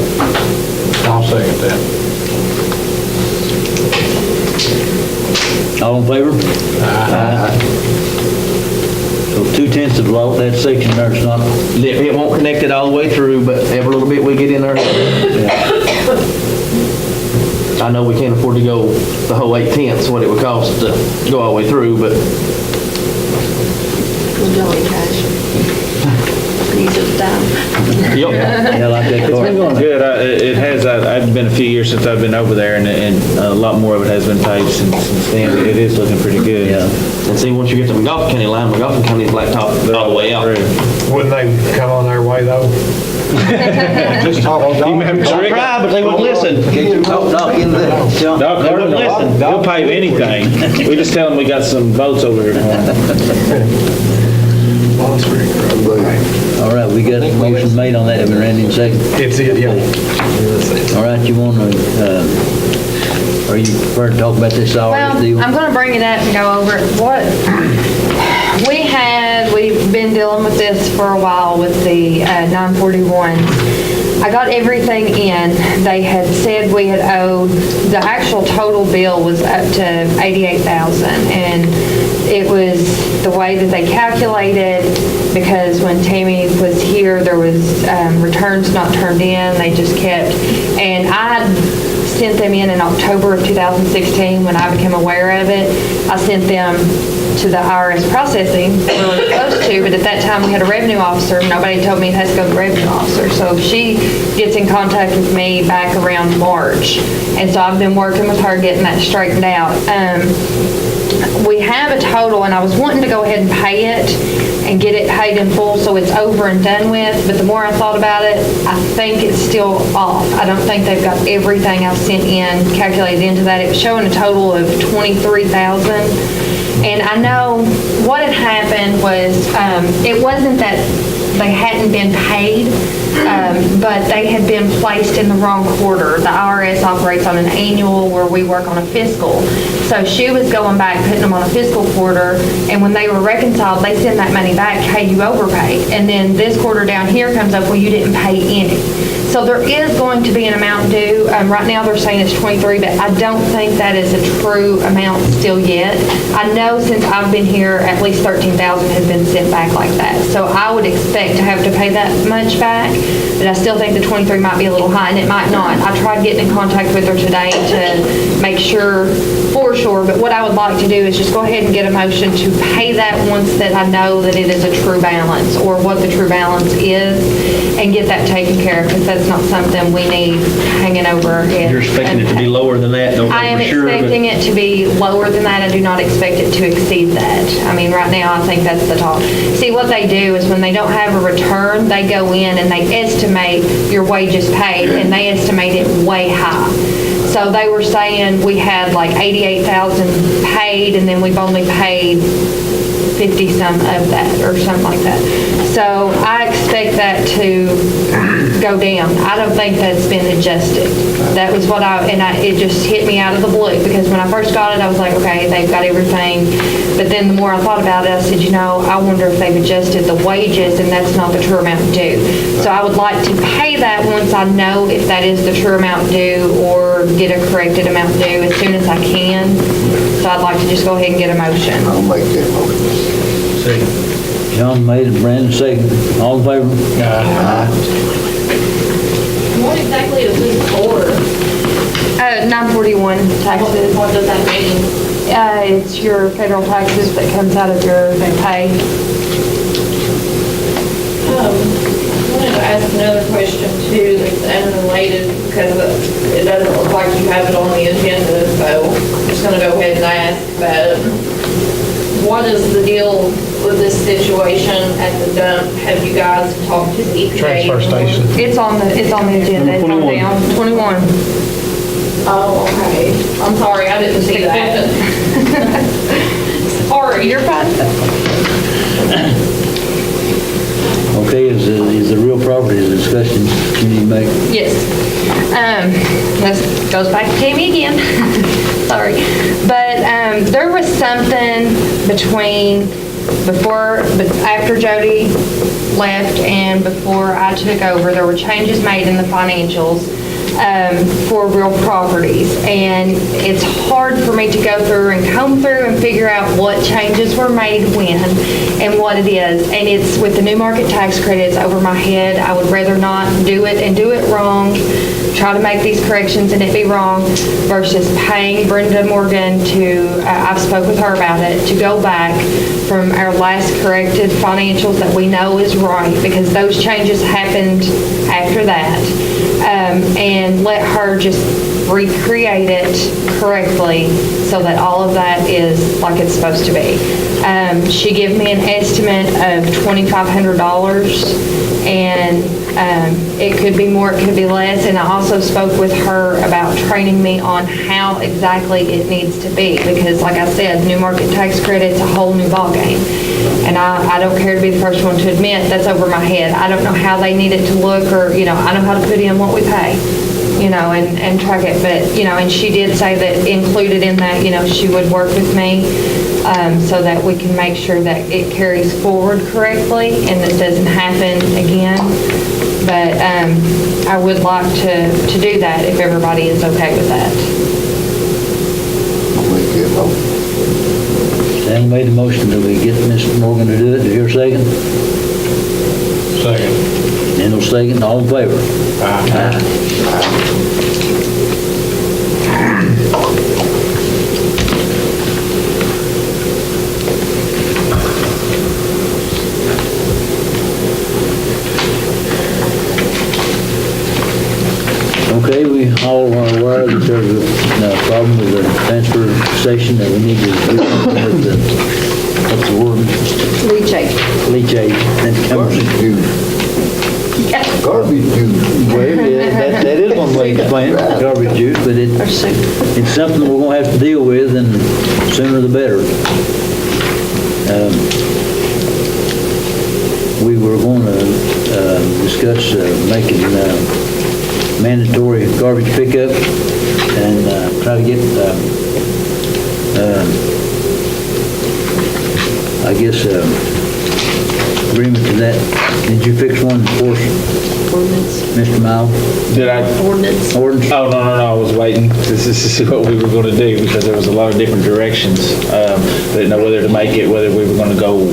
I'll second that. All in favor? Aye. So 2/10 of that section there's not, it won't connect it all the way through, but every little bit we get in there. I know we can't afford to go the whole 8/10, what it would cost to go all the way through, but With Johnny Cash. He's at the time. yep. yeah, like that It's car. been going good. It has, I've been a few years since I've been over there, and a lot more of it has been paved since then. It is looking pretty good. Yeah. And see, once you get to McGoffin County line, McGoffin County is blacktop all the way out. Wouldn't they come on our way, though? Just talk on You remember I'll Rick? try, but they won't listen. Knock in the, John. Doc They wouldn't Carter, listen. he'll pave anything. We just tell him we got some votes over here. All right, we got a motion made on that, have been Randy in second. It's it, yeah. All right, you want to, are you prepared to talk about this Well, RS deal? I'm gonna bring it up and go over it. We've been dealing with this for a while with the 941s. I got everything in. They had said we had owed, the actual total bill was up to $88,000. And it was the way that they calculated, because when Tammy was here, there was returns not turned in. They just kept, and I sent them in October of 2016 when I became aware of it. I sent them to the IRS processing. We were supposed to, but at that time we had a revenue officer. Nobody told me it has to go to the revenue officer. So she gets in contact with me back around March. And so I've been working with her getting that straightened out. We have a total, and I was wanting to go ahead and pay it and get it paid in full so it's over and done with, but the more I thought about it, I think it's still off. I don't think they've got everything I've sent in calculated into that. It was showing a total of $23,000. And I know what had happened was, it wasn't that they hadn't been paid, but they had been placed in the wrong quarter. The IRS operates on an annual where we work on a fiscal. So she was going back, putting them on a fiscal quarter, and when they were reconciled, they send that money back, hey, you overpaid. And then this quarter down here comes up, well, you didn't pay any. So there is going to be an amount due. Right now, they're saying it's 23, but I don't think that is a true amount still yet. I know since I've been here, at least 13,000 has been sent back like that. So I would expect to have to pay that much back, but I still think the 23 might be a little high, and it might not. I tried getting in contact with her today to make sure, for sure, but what I would like to do is just go ahead and get a motion to pay that once that I know that it is a true balance, or what the true balance is, and get that taken care of, because that's not something we need hanging over our head. You're expecting it to be lower than that, don't I am know for sure. but- expecting it to be lower than that. I do not expect it to exceed that. I mean, right now, I think that's the top. See, what they do is when they don't have a return, they go in and they estimate your wages paid, and they estimate it way high. So they were saying we had like 88,000 paid, and then we've only paid 50-some of that, or something like that. So I expect that to go down. I don't think that's been adjusted. That was what it just hit me out of the blue, because when I first got it, I was like, okay, they've got everything. But then the more I thought about it, I said, I wonder if they've adjusted the wages, and that's not the true amount due. So I would like to pay that once I know if that is the true amount due, or get a corrected amount due as soon as I can. So I'd like to just go ahead and get a motion. I'll make that motion. John made it, Brandon seconded. All in favor? What exactly is this for? 941 taxes. What does that mean? It's your federal taxes that comes out of your pay. I wanted to ask another question too that's unrelated, because it doesn't look like you have it on the agenda, so I'm just gonna go ahead and ask about it. What is the deal with this situation at the dump? Have you guys talked to the EPA? Transfer station. It's on the agenda. It's on down. 21. Oh, okay. I'm sorry, I didn't see that. Sorry. You're fine. Okay, is the real property discussion you need to make? Yes. This goes back to Tammy again. Sorry. But there was something after Jody left and before I took over, there were changes made in the financials for real properties. And it's hard for me to go through and comb through and figure out what changes were made when and what it is. And it's with the new market tax credits over my head. I would rather not do it and do it wrong, try to make these corrections and it be wrong, versus paying Brenda Morgan I've spoke with her about it, to go back from our last corrected financials that we know is right, because those changes happened after that, and let her just recreate it correctly so that all of that is like it's supposed to be. She gave me an estimate of $2,500, and it could be more, it could be less, and I also spoke with her about training me on how exactly it needs to be, because like I said, new market tax credit's a whole new ballgame. And I don't care to be the first one to admit that's over my head. I don't know how they need it to look, or, I know how to put in what we pay, and track it. But, and she did say that included in that, she would work with me so that we can make sure that it carries forward correctly and this doesn't happen again. But I would like to do that if everybody is okay with that. I'll make that motion. Dan made the motion that we get Mr. Morgan to do it. Do you hear a second? Second. Daniel second. All in favor? Aye. Okay, we all are aware that there's a problem with the transfer station that we need to do something with what's the word? Leachate. Leachate. Garbage juice. Garbage juice. Well, yeah, that is one way to explain it, garbage juice, but it's something we're gonna have to deal with, and sooner the better. We were gonna discuss making mandatory garbage pickup and try to get, agreement to that, did you fix one for us, Ordinance. Mr. Miles? Did I? Ordinance. Ordinance? Oh, no, I was waiting to see what we were going to do because there was a lot of different directions. Didn't know whether to make it, whether we were going to go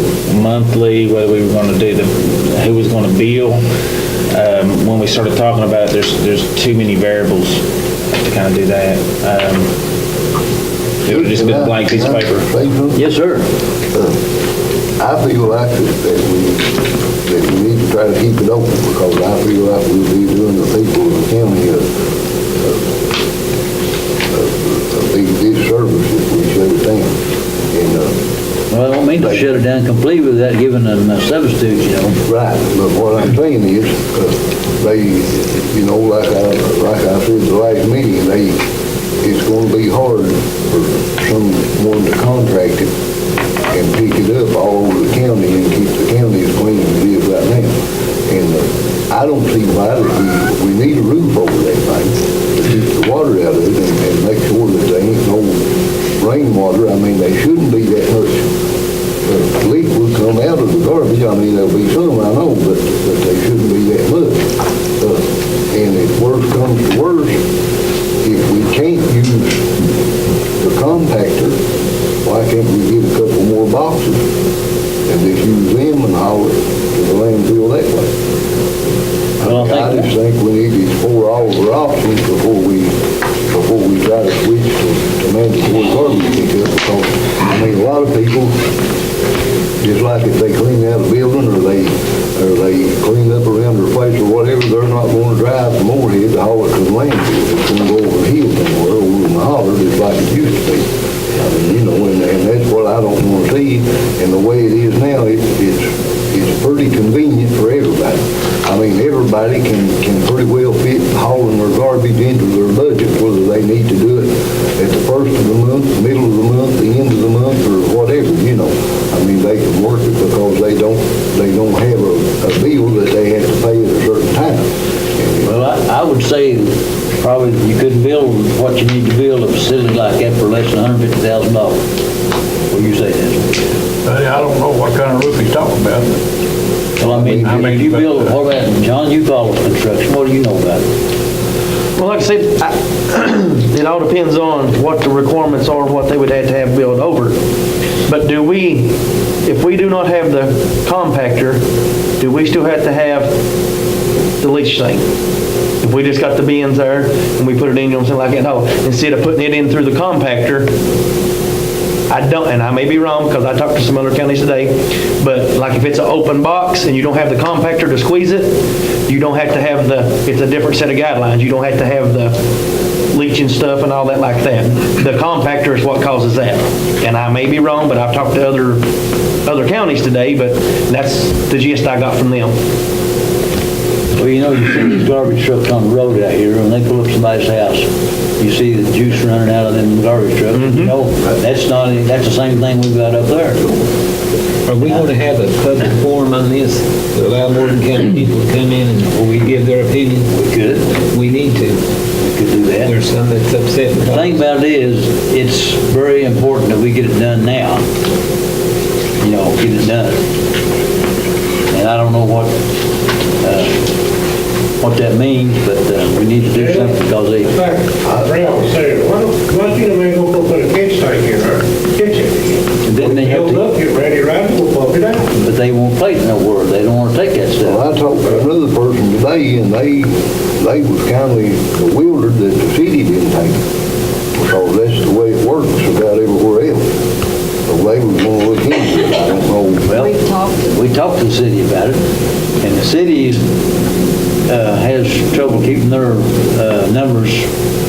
monthly, whether we were going to do who was going to bill. When we started talking about it, there's too many variables to kind of do that. It would have just been a blank piece of paper. Yes, sir. I feel like that we need to try to keep it open because I feel like we'll be doing the people of the county a big disservice if we shut it down. And, Well, I don't mean to shut it down completely without giving them a substitute, you know. right, but what I'm saying is, they, you know, like I said the last meeting, it's gonna be hard for someone to contract it and pick it up all over the county and keep the county as clean as it is right now. And I don't see why that we need a roof over that thing to keep the water out of it and make sure that there ain't no rainwater. I mean, they shouldn't be that much liquid come out of the garbage. I mean, there'll be some, I know, but they shouldn't be that much. And if worse comes to worse, if we can't use the compactor, why can't we get a couple more boxes and just use them and haul it to the landfill that way? Well, I just think we need to explore all of our options before we try to switch to mandatory garbage pickup because, I mean, a lot of people, just like if they clean out a building or they clean up around their place or whatever, they're not going to drive from Moorhead to haul it to the landfill. It's going to go over the hill somewhere, over in the holler, just like it used to be. I mean, you know, and that's what I don't want to see. And the way it is now, it's pretty convenient for everybody. I mean, everybody can pretty well fit hauling their garbage into their budget, whether they need to do it at the first of the month, the middle of the month, the end of the month, or whatever, you know. I mean, they can work it because they don't have a bill that they have to pay at a certain time. Well, I would say probably you couldn't build what you need to build a facility like that for less than $150,000. What do you say, Dan? I don't know what kind of roof he's talking about. Well, I mean, if you build, what about, John, you follow construction, what do you know about it? Well, like I said, it all depends on what the requirements are, what they would have to have built over. But if we do not have the compactor, do we still have to have the leach thing? If we just got the bins there and we put it in, you know what I'm saying, like that, no, instead of putting it in through the compactor, I don't, and I may be wrong because I talked to some other counties today, but like if it's an open box and you don't have the compactor to squeeze it, you don't have to have it's a different set of guidelines. You don't have to have the leaching stuff and all that like that. The compactor is what causes that. And I may be wrong, but I've talked to other counties today, but that's the gist I got from them. Well, you know, you see these garbage trucks on the road out here, and they pull up somebody's house. You see the juice running out of them garbage trucks. You know, that's the same thing we've got up there. Are we going to have a public forum on this to allow Morgan County people to come in and give their opinion? We could. We need to. We could do that. There's some that's upset. The thing about it is, it's very important that we get it done now. You know, get it done. And I don't know what that means, but we need to do something because they... In fact, Ray was saying, why don't you maybe go put a catch tank in there, catch it? And then they have Build up, to... get ready, right, we'll pump it out. But they won't play it nowhere. They don't want to take that stuff. Well, I talked to another person today, and they was kind of bewildered that the city didn't take it, because that's the way it works about everywhere else. So they was going to look into it. I don't know. Well, we talked to the city about it, and the city has trouble keeping their numbers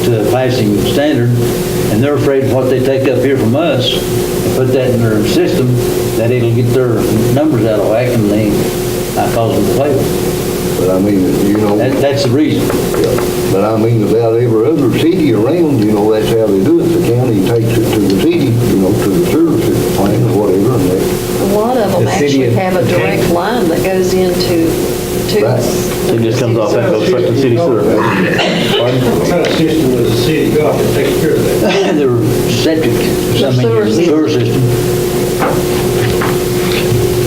to a passing standard, and they're afraid what they take up here from us and put that in their system, that it'll get their numbers out of whack and they not cause them to play with it. But I mean, you know. That's the reason. Yeah. But I mean, about every other city around, you know, that's how they do it. The county takes it to the city, you know, to the service plant or whatever, and they... A lot of them actually have a direct line that goes into Right. It just comes off and goes straight to the city sewer. What kind of system does the city got that takes care of that? Their septic, Sewer system. sewer system.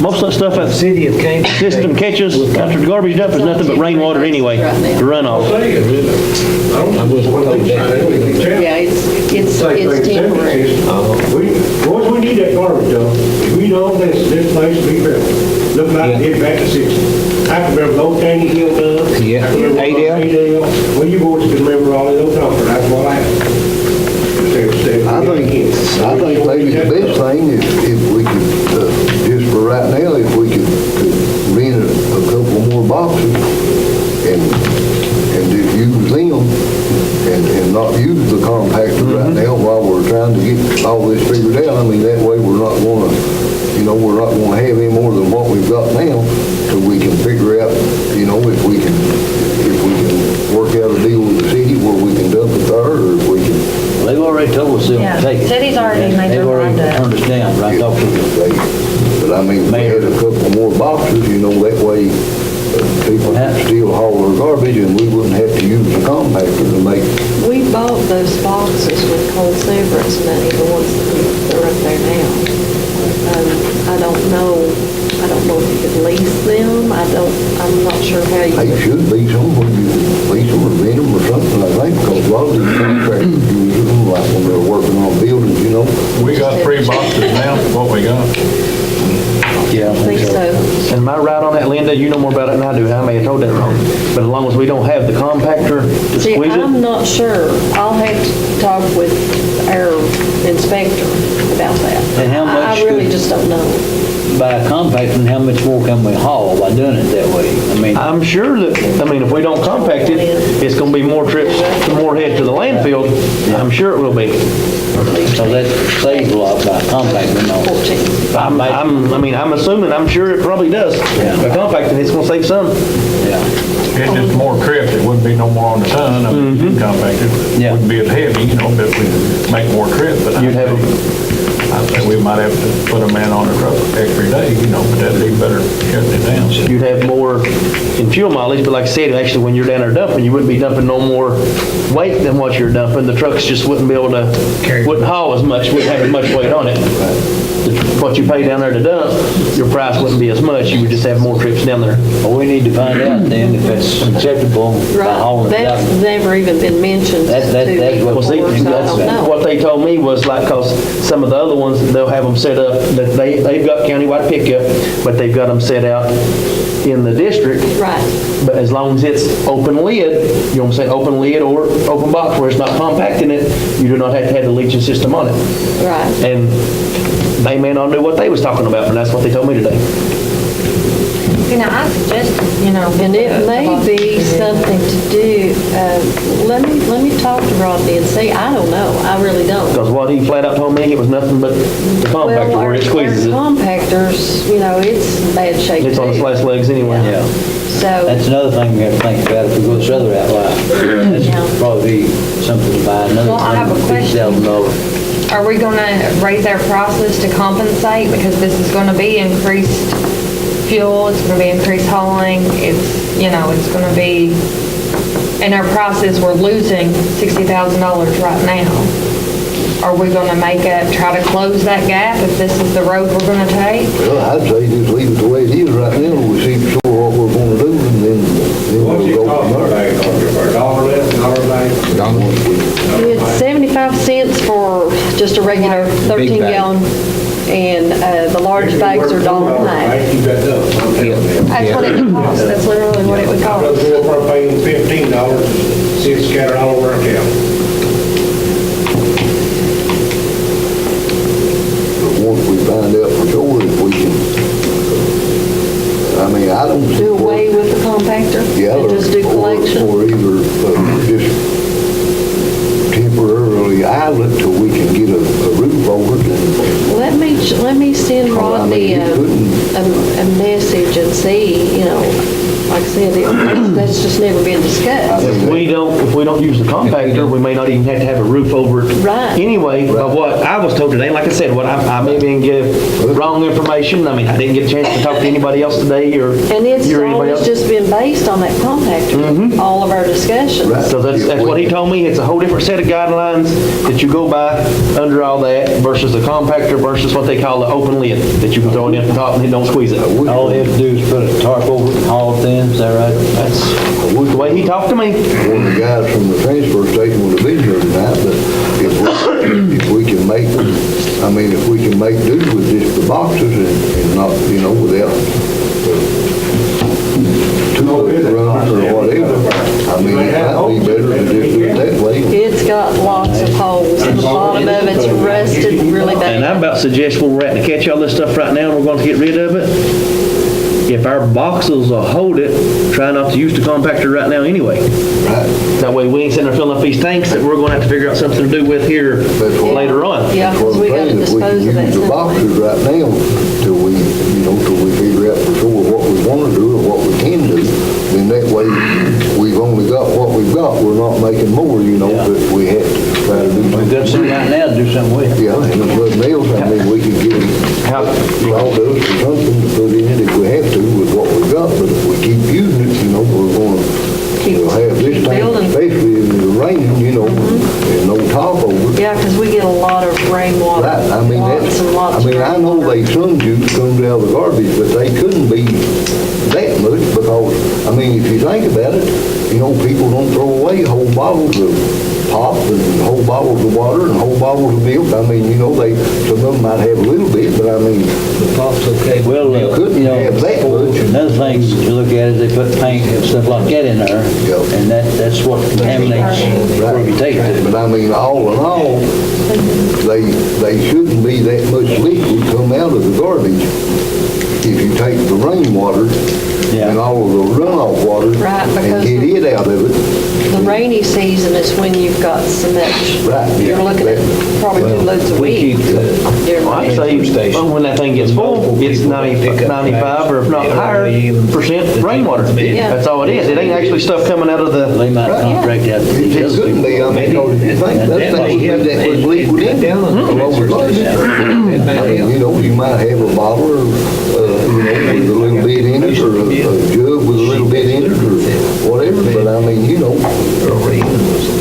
Most of that stuff at the City of Kansas. system catches, after the garbage dump, is nothing but rainwater anyway, the runoff. I was told that. Yeah, it's temporary. Boys, we need that garbage though. If we don't, this place will be better. Look like it back to 60. I can remember those Candy Hill done. Yeah. I can remember Adele. Well, you boys can remember all of those numbers, that's what I have. I think maybe the best thing is if we could, just for right now, if we could rent a couple more boxes and just use them and not use the compactor right now while we're trying to get all this figured out. I mean, that way we're not gonna have any more than what we've got now, so we can figure out, if we can work out a deal with the city where we can dump it there, or if we can. They've already told us they'll Yeah, take it. city's already made their They've already mind up. turned us down, right, talk to them. But I mean, if we had a couple more boxes, that way people could still haul their garbage and we wouldn't have to use the compactor to make. We bought those boxes with cold severance money, the ones that are up there now. I don't know if you could lease them. I'm not sure how you. They should be somewhere, you lease them or rent them or something, I think, because a lot of these contractors use them, like when they're working on buildings, We got 3 boxes now, what we got. Yeah, I think so. And am I right on that, Linda? You know more about it than I do. I may have told that wrong. But as long as we don't have the compactor to See, squeeze I'm it, not sure. I'll have to talk with our inspector about that. And how much I really could- just don't know. By compacting, how much more can we haul by doing it that way? I mean, I'm sure that, if we don't compact it, it's gonna be more trips to Moorhead to the landfill. I'm sure it will be. so that saves a lot by compacting, no. 14. I'm assuming, I'm sure it probably does. By compacting, it's gonna save some. Yeah. It's just more trips, it wouldn't be no more on the ton, I mean, you compact it, Yeah. wouldn't be as heavy, but we'd make more trips, but You'd have I think we might have to put a man on the truck every day, but that'd be better shutting it down. You'd have more in fuel mileage, but like I said, actually, when you're down there dumping, you wouldn't be dumping no more weight than what you're dumping. The trucks just wouldn't be able to, wouldn't haul as much, wouldn't have as much weight on it. What you pay down there to dump, your price wouldn't be as much. You would just have more trips down there. Well, we need to find out then if it's acceptable by Right, hauling it that's out. never even been mentioned to That's me what- Well, see, before, so I that's don't know. what they told me was like, cause some of the other ones, they'll have them set up, that they've got countywide pickup, but they've got them set out in the district. Right. But as long as it's open lid, you know what I'm saying, open lid or open box where it's not compacting it, you do not have to have the leaching system on it. Right. And they may not know what they was talking about, but that's what they told me today. I suggested, And it may be something to do, let me talk to Rodney and see, I don't know, I really don't. Because what he flat out told me, it was nothing but the compactor Well, where it squeezes our it. compactors, it's in bad shape It's on its too. last legs anyway. Yeah. So, That's another thing we have to think about if we go this other outline. That's Yeah. probably something to buy another Well, I have a question. $50,000. Are we gonna raise our prices to compensate? Because this is gonna be increased fuel, it's gonna be increased hauling, it's gonna be, and our prices, we're losing $60,000 right now. Are we gonna try to close that gap if this is the road we're gonna take? Well, I'd say just leave it the way it is right now, we see sure what we're gonna do, and then What's we'll it go cost from per there. bag, for a dollar less, $1 bag? it's 75 cents for just a regular 13 gallon, and the large bags are $1.50. You got done. I'm telling you. That's what it would cost, that's literally what it would I'd cost. rather go for paying $15, see it scattered all over our county. But once we find out for sure if we can, I don't see. Do away with the compactor Yeah, and just do collection. or either just temporarily idle it till we can get a roof over it. And Let me send Oh, I mean, Rodney you a message and see, like I said, that's just never been discussed. If we we don't use the compactor, we may not even have to have a roof over it. Right. Anyway, but what I was told today, like I said, what I may be give wrong information. I mean, I didn't get a chance to talk to anybody else today or And it's you or anybody always else. just been based on that compactor, all of our discussions. So that's what he told me. It's a whole different set of guidelines that you go by under all that versus the compactor versus what they call the open lid that you can throw it in the top and it don't squeeze it. All they have to do is put a tarp over it, haul it in, is that right? That's the way he talked to me. One of the guys from the transfer station would have been here tonight, but if we can make, I mean, if we can make do with just the boxes and not, without two runners or whatever, I mean, it might be better to just do it that way. It's got lots of holes, and the bottom of it's rusted really And I'm bad. about to suggest where we're at to catch all this stuff right now and we're going to get rid of it. If our boxes will hold it, try not to use the compactor right now anyway. Right. That way we ain't sitting there filling up these tanks that we're going to have to figure out something to do with here later on. Yeah, because we got to dispose of that If we can use the stuff. boxes right now till we figure out for sure what we want to do or what we can do, then that way we've only got what we've got. We're not making more, but we have to try to do We've got some right now to do something with. Yeah, and if nothing else, I mean, we could get sawdust or something to put in it if we have to with what we've got, but if we keep using it, we're gonna have this tank, building. especially in the rain, and no top over it. Yeah, because we get a lot of rainwater, Right, I mean, lots and lots of I know rainwater. they sun juice comes out of the garbage, but they couldn't be that much because, I mean, if you think about it, people don't throw away whole bottles of pop and whole bottles of water and whole bottles of milk. I mean, some of them might have a little bit, but I mean, The pop's okay. Well, you couldn't have that much. another thing to look at is they put paint and stuff like that in there, Yeah. and that's what contaminates wherever you take it to. But I mean, all in all, they shouldn't be that much liquid come out of the garbage if you take the rainwater and all of the runoff water Right, and because get it out of it. The rainy season is when you've got so much. Right. You're looking at probably 2 loads a week. during Well, I'd rain. say when that thing gets full, it's 95 or if not higher % rainwater. Yeah. That's all it is. It ain't actually stuff coming out of the, They might contract out to these It other couldn't people. be, I mean, because if you think that thing would be that much liquid in there, along with garbage. I mean, you might have a bottle or, with a little bit in it, or a jug with a little bit in it, or whatever, but I mean,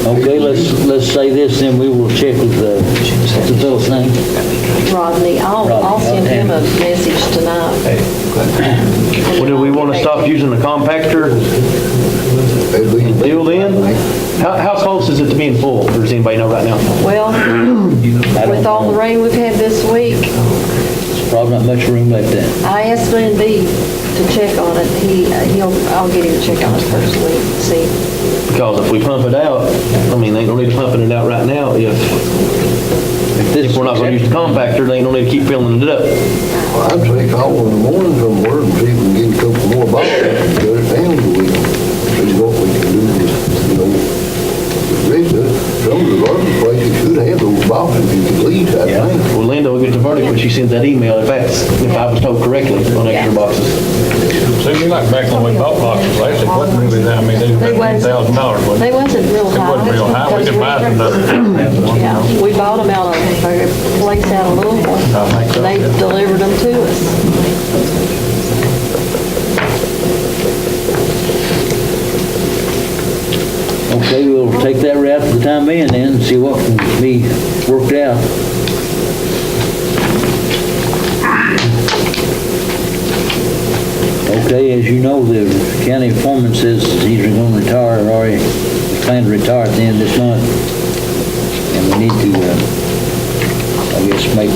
Okay, let's say this, then we will check with what's the fellow's name? Rodney, I'll send him a message tonight. well, do we want to stop using the compactor deal then? How close is it to being full? Or does anybody know right now? Well, with all the rain we've had this week, There's probably not much room left in. I asked Glenn B to check on it. I'll get him to check on it personally, see. Because if we pump it out, I mean, they ain't no need to pumping it out right now if we're not going to use the compactor, they ain't no need to keep filling it up. Well, I'd say call in the morning somewhere and see if we can get a couple more bottles and shut it down so we can see what we can do with, the rest of it. Some of the garbage places should have those boxes you can leave, I think. Well, Linda will get the verdict when she sends that email, if I was told correctly on extra boxes. Seems like back when we bought boxes last, it wasn't really that, I mean, they They were wasn't- $1,000, wasn't They it? wasn't real It high. wasn't real high, we could buy some other. Yeah, we bought them out of a place out of Louisville. I think so, They yeah. delivered them to us. Okay, we'll take that route for the time being then, and see what can be worked out. Okay, as you know, the county foreman says he's going to retire, or already planned to retire at the end of this month. And we need to, I guess, make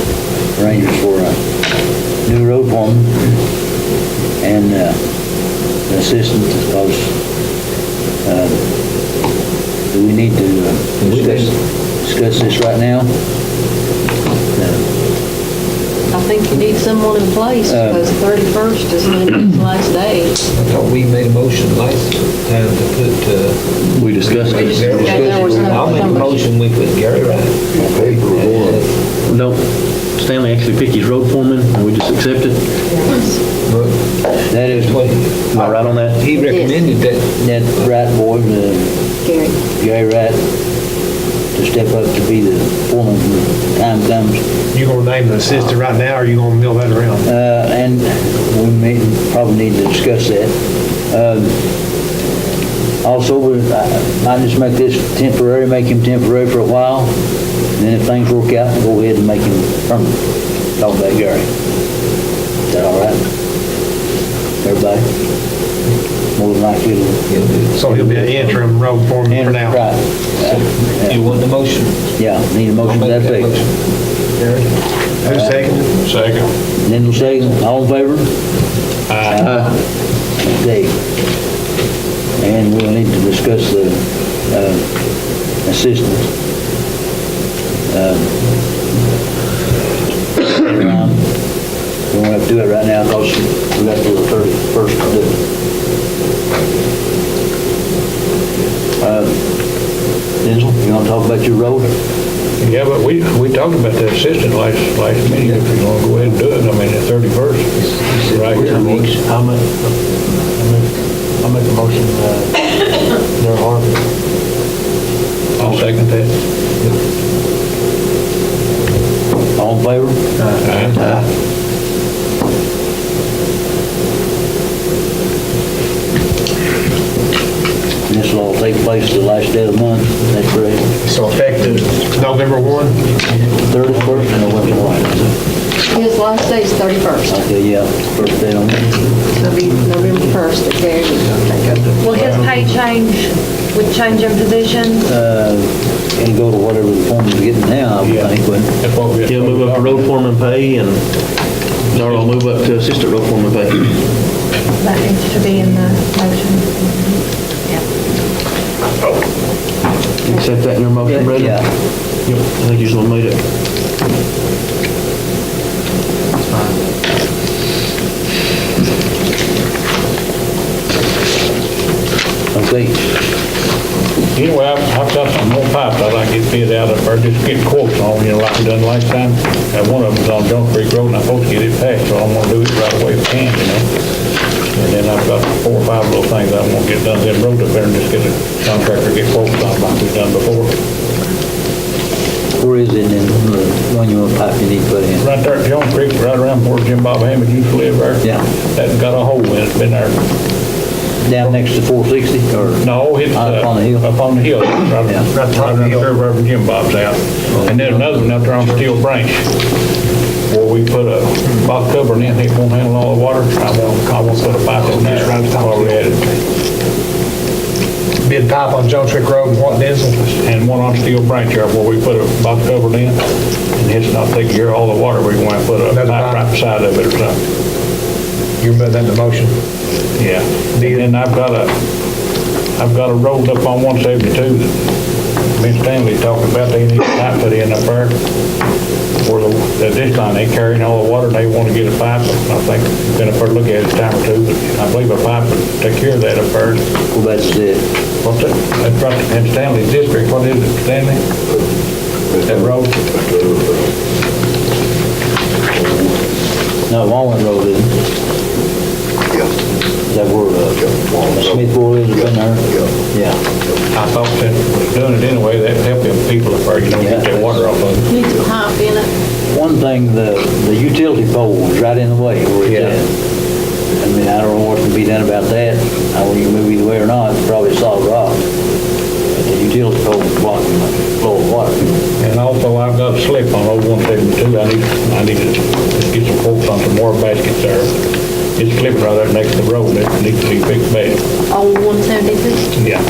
arrangements for a new road foreman and an assistant, because do we need to discuss this right now? I think you need someone in place because 31st is Linda's last day. I thought we made a motion last time to put, We discussed it. Yeah, there was no- I'll make a motion, we put Gary right. Paper or No, Stanley actually pick his road foreman, and we just accept it? That is, Am I right on that? He recommended that. that Wright boy, Gary. Gary Wright, to step up to be the foreman when the time comes. You gonna name the assistant right now, or you gonna mill that around? And probably need to discuss that. Also, we might just make this temporary, make him temporary for a while, and then if things work out, go ahead and make him permanent. Talk about Gary. Is that all right? Everybody? More than likely it'll... So he'll be an interim road foreman for now. Right. You want the motion? Yeah, need a motion to that effect. Who's second? Second. Lindell second, all in favor? Okay. And we'll need to discuss the assistants. We won't have to do it right now because we got till the 31st to do it. Denzel, you want to talk about your road? Yeah, but we talked about the assistant last meeting, if you want to go ahead and do it, I mean, the 31st, right here. I'll make a motion, their Harvey. I'll second that. All in favor? Aye. And this will all take place the last day of the month, that's correct? So effective November 1? 31st of November, right? His last day is 31st. Okay, yeah, first day on. It'll be November 1st that Gary will take over. Will his pay change with change in positions? It'll go to whatever the foreman's getting now, I would think, wouldn't it? That's what we. He'll move up to road foreman pay, and, or I'll move up to assistant road foreman pay. That needs to be in the motion. Accept that in your motion, Brenda? Yeah. Yep, I think you just want to made it. Okay, Anyway, I've got some more pipes I'd like to get bid out of, or just get quotes on, like we done last time. One of them's on John Creek Road, and I'm supposed to get it patched, so I'm gonna do it right away if I can, And then I've got 4 or 5 little things I want to get done, them roads up there, and just get a contractor, get quotes on like we've done before. where is it in the one you want pipe you need to put in? Right there at John Creek, right around where Jim Bob Hammond used to live there. Yeah. That's got a hole in it, been there. Down next to 460, or? No, it's Up on the hill? Up on the hill, right Yeah. around there where Jim Bob's out. And then another one up there on Steel Branch, where we put a box cover in, it won't handle all the water. I won't put a pipe in there, right while we had it. Bid pipe on Jones Creek Road and what, Denzel? And one on Steel Branch there, where we put a box cover in, and it's not taking care of all the water, we're going to put a Another pipe pipe? right beside of it or something. You remember that in the motion? Yeah, and I've got a road up on 172 that me and Stanley talking about, they need a pipe put in up there. Where this line, they carrying all the water, they want to get a pipe, I think, been up there to look at it a time or two, but I believe a pipe would take care of that up there. Well, that's it. What's that? That's right in Stanley's district, what is it, Stanley? That road? No, Walnut Road isn't. Is that where, Smithville is up in there? Yeah. I thought that doing it anyway, that'd help them people up there, get their water off of them. Needs a pipe in it. One thing, the utility pole is right in the way where it's at. I mean, I don't know what can be done about that. I don't know you can move either way or not, it's probably a solid rock. But the utility pole is blocking the flow of water. And also, I've got a slip on old 172, I need to get some quotes on some more baskets there. It's slipping right there next to the road, it needs to be fixed bad. On 172. Yeah.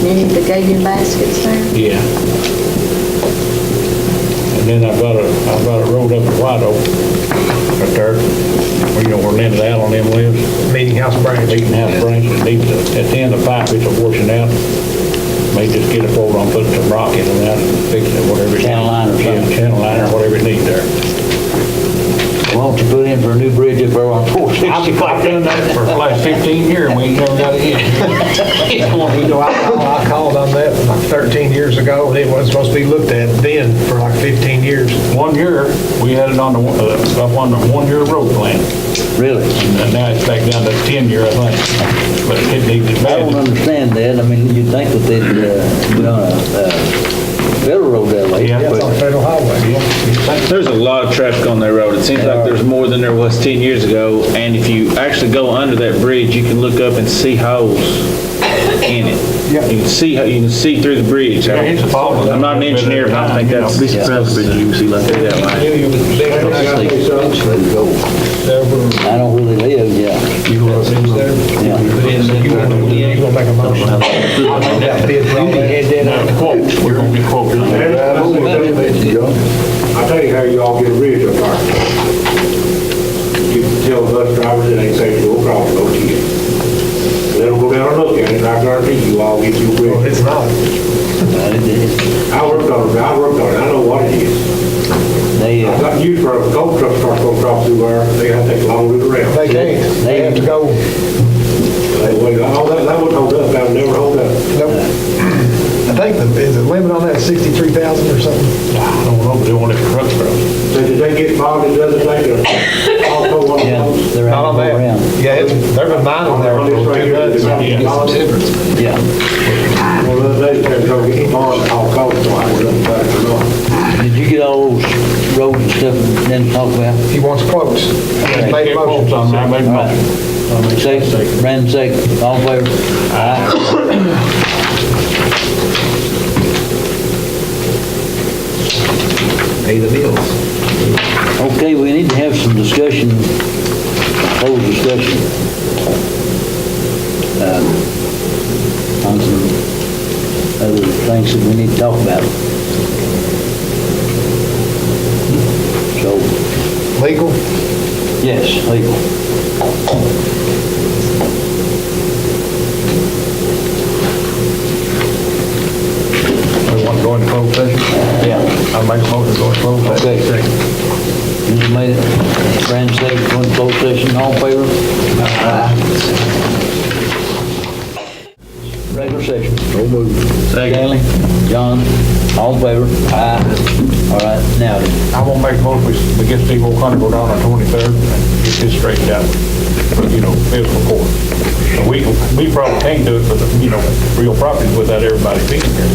You need the gated baskets there. Yeah. And then I've got a road up at White Oak, right there, where Linda Allen them lives. Meeting House Branch. Meeting House Branch, it needs, at the end of the pipe, it's washing out. May just get a quote on putting some rock in and out and fixing it, whatever it needs. Channel line or something. Yeah, channel line or whatever it needs there. Why don't you put in for a new bridge up there on 460? I've done that for the last 15 years, and we ain't never got it in. I called on that that like 13 years ago, and it wasn't supposed to be looked at then for like 15 years. 1 year, we had it on the, up on the 1-year road plan. Really? And now it's back down to 10-year, I think. But it needs it I don't bad. understand that. I mean, you'd think that they'd be on a federal road that way. Yeah. It's on but- federal highway. There's a lot of traffic on that road. It seems like there's more than there was 10 years ago. And if you actually go under that bridge, you can look up and see holes in it. Yeah. You can see through the bridge. Yeah, it's a fault. I'm not an engineer, but I don't think that's. Be surprised if you can see like that. I don't really live, yeah. You gonna make a motion? I'll make that bid for all that. Quotes, we're gonna get quotes. I'll tell you how you all get rid of our car. You can tell bus drivers it ain't safe to go across the road yet. Let them go down and look at it, and I guarantee you all get you Well, rid. it's not. I worked on it, I know what it is. They, I got used for a coal truck start going across through there, they have to take a long route around. They can't. They have to go. All that wouldn't hold up, that would never hold up. Nope. I think is the limit on that 63,000 or something? I don't know, but they want it for truck routes. So did they get bogged into other things, or also one of yeah, those? they're Not out on go that. around. Yeah, they've been mining there On this for right 2 here, months. it's- Yeah. Well, the other day, they're going to get on, I'll call it, so I was up back or not. Did you get all those roads and stuff then talk about? He wants quotes. He made a Get quotes on motion. that, make a All right. motion. Second, Brandon second, all in favor? Aye. Pay the bills. Okay, we need to have some discussion, closed discussion. On some other things that we need to talk about. So, Legal? yes, legal. We want to go into closed session. Yeah. I make a motion to go into closed session. Okay. You made it. Brandon second, going to closed session, all in favor? Regular session. So moved. Stanley, John, all in favor? Aye. All right, now then. I won't make a motion, we get Steve O'Connor go down on 23rd and get this straightened out, fiscal court. So we probably can't do it for the, real properties without everybody being here.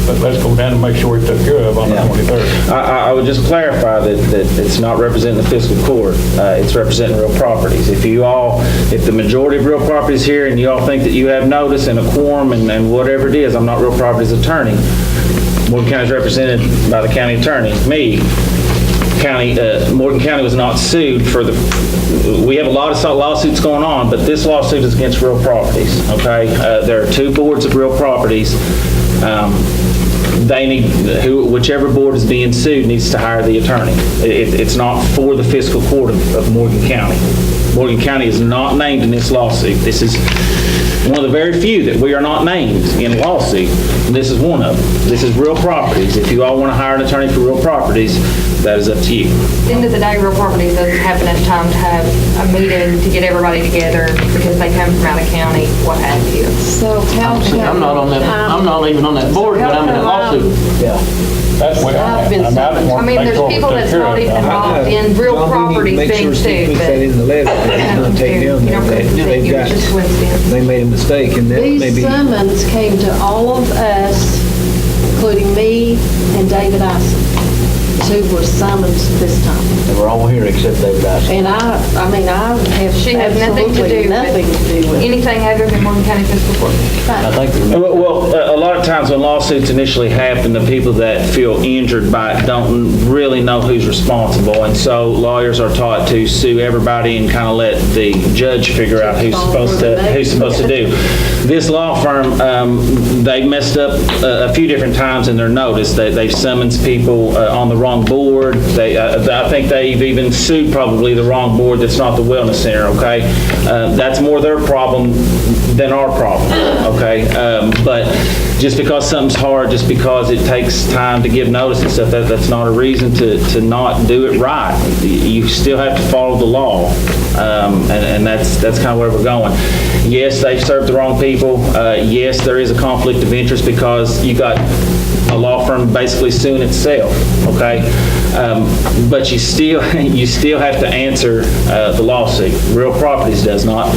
But let's go down and make sure it's took care of on the Yeah. 23rd. I would just clarify that it's not representing the fiscal court, it's representing real properties. If the majority of real properties here and you all think that you have notice and a quorum and whatever it is, I'm not real properties attorney. Morgan County is represented by the county attorney, me. Morgan County was not sued we have a lot of lawsuits going on, but this lawsuit is against real properties, okay? There are 2 boards of real properties. Whichever board is being sued needs to hire the attorney. It's not for the fiscal court of Morgan County. Morgan County is not named in this lawsuit. This is one of the very few that we are not named in a lawsuit. This is one of them. This is real properties. If you all want to hire an attorney for real properties, that is up to you. At the end of the day, Real Properties doesn't have enough time to have a meeting to get everybody together because they come from out of county, what have you. So how See, I'm not on that, I'm not even on that board, but I'm in a lawsuit. Yeah. That's where I've been I mean, there's people that's not even involved in real properties being sued, Put but. that in the letter, that he's gonna take down You don't there. represent They've you, got, it's just coincidence. they made a mistake and that These maybe. summons came to all of us, including me and David Ison. 2 were summoned this time. They were all here except David Dyson. And I have She has nothing to absolutely do nothing to do with with it. anything other than Morgan County Fiscal Court. I think they're Well, a lot of times when lawsuits initially happen, the people that feel injured by it don't really know who's responsible, and so lawyers are taught to sue everybody and kind of let the judge figure out who's supposed to do. This law firm, they messed up a few different times in their notice. They've summoned people on the wrong board. I think they've even sued probably the wrong board that's not the wellness center, okay? That's more their problem than our problem, okay? But just because something's hard, just because it takes time to give notice and stuff, that's not a reason to not do it right. You still have to follow the law, and that's kind of where we're going. Yes, they've served the wrong people. Yes, there is a conflict of interest because you got a law firm basically suing itself, okay? But you still have to answer the lawsuit. Real Properties does not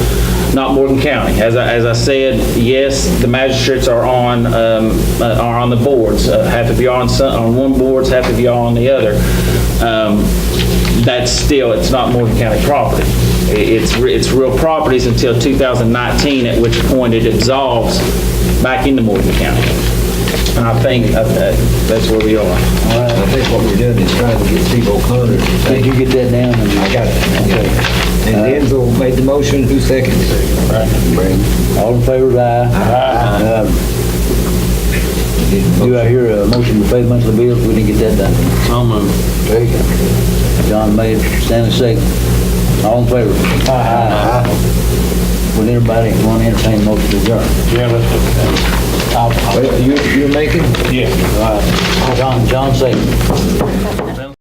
Morgan County. As I said, yes, the magistrates are on the boards. Half of you are on one boards, half of you are on the other. That's still, it's not Morgan County property. It's Real Properties until 2019, at which point it absolves back into Morgan County. And I think that's where we are. I think what we're doing is trying to get Steve O'Connor. Did you get that down? I got it. Okay. And Denzel made the motion, who seconds? All in favor, aye. Do I hear a motion to pay the monthly bills? We didn't get that done. So moved. John made it, Stanley second. All in favor? Aye. Would anybody want to entertain a motion to adjourn? Yeah, let's do that. You're making? Yeah. All right. John second.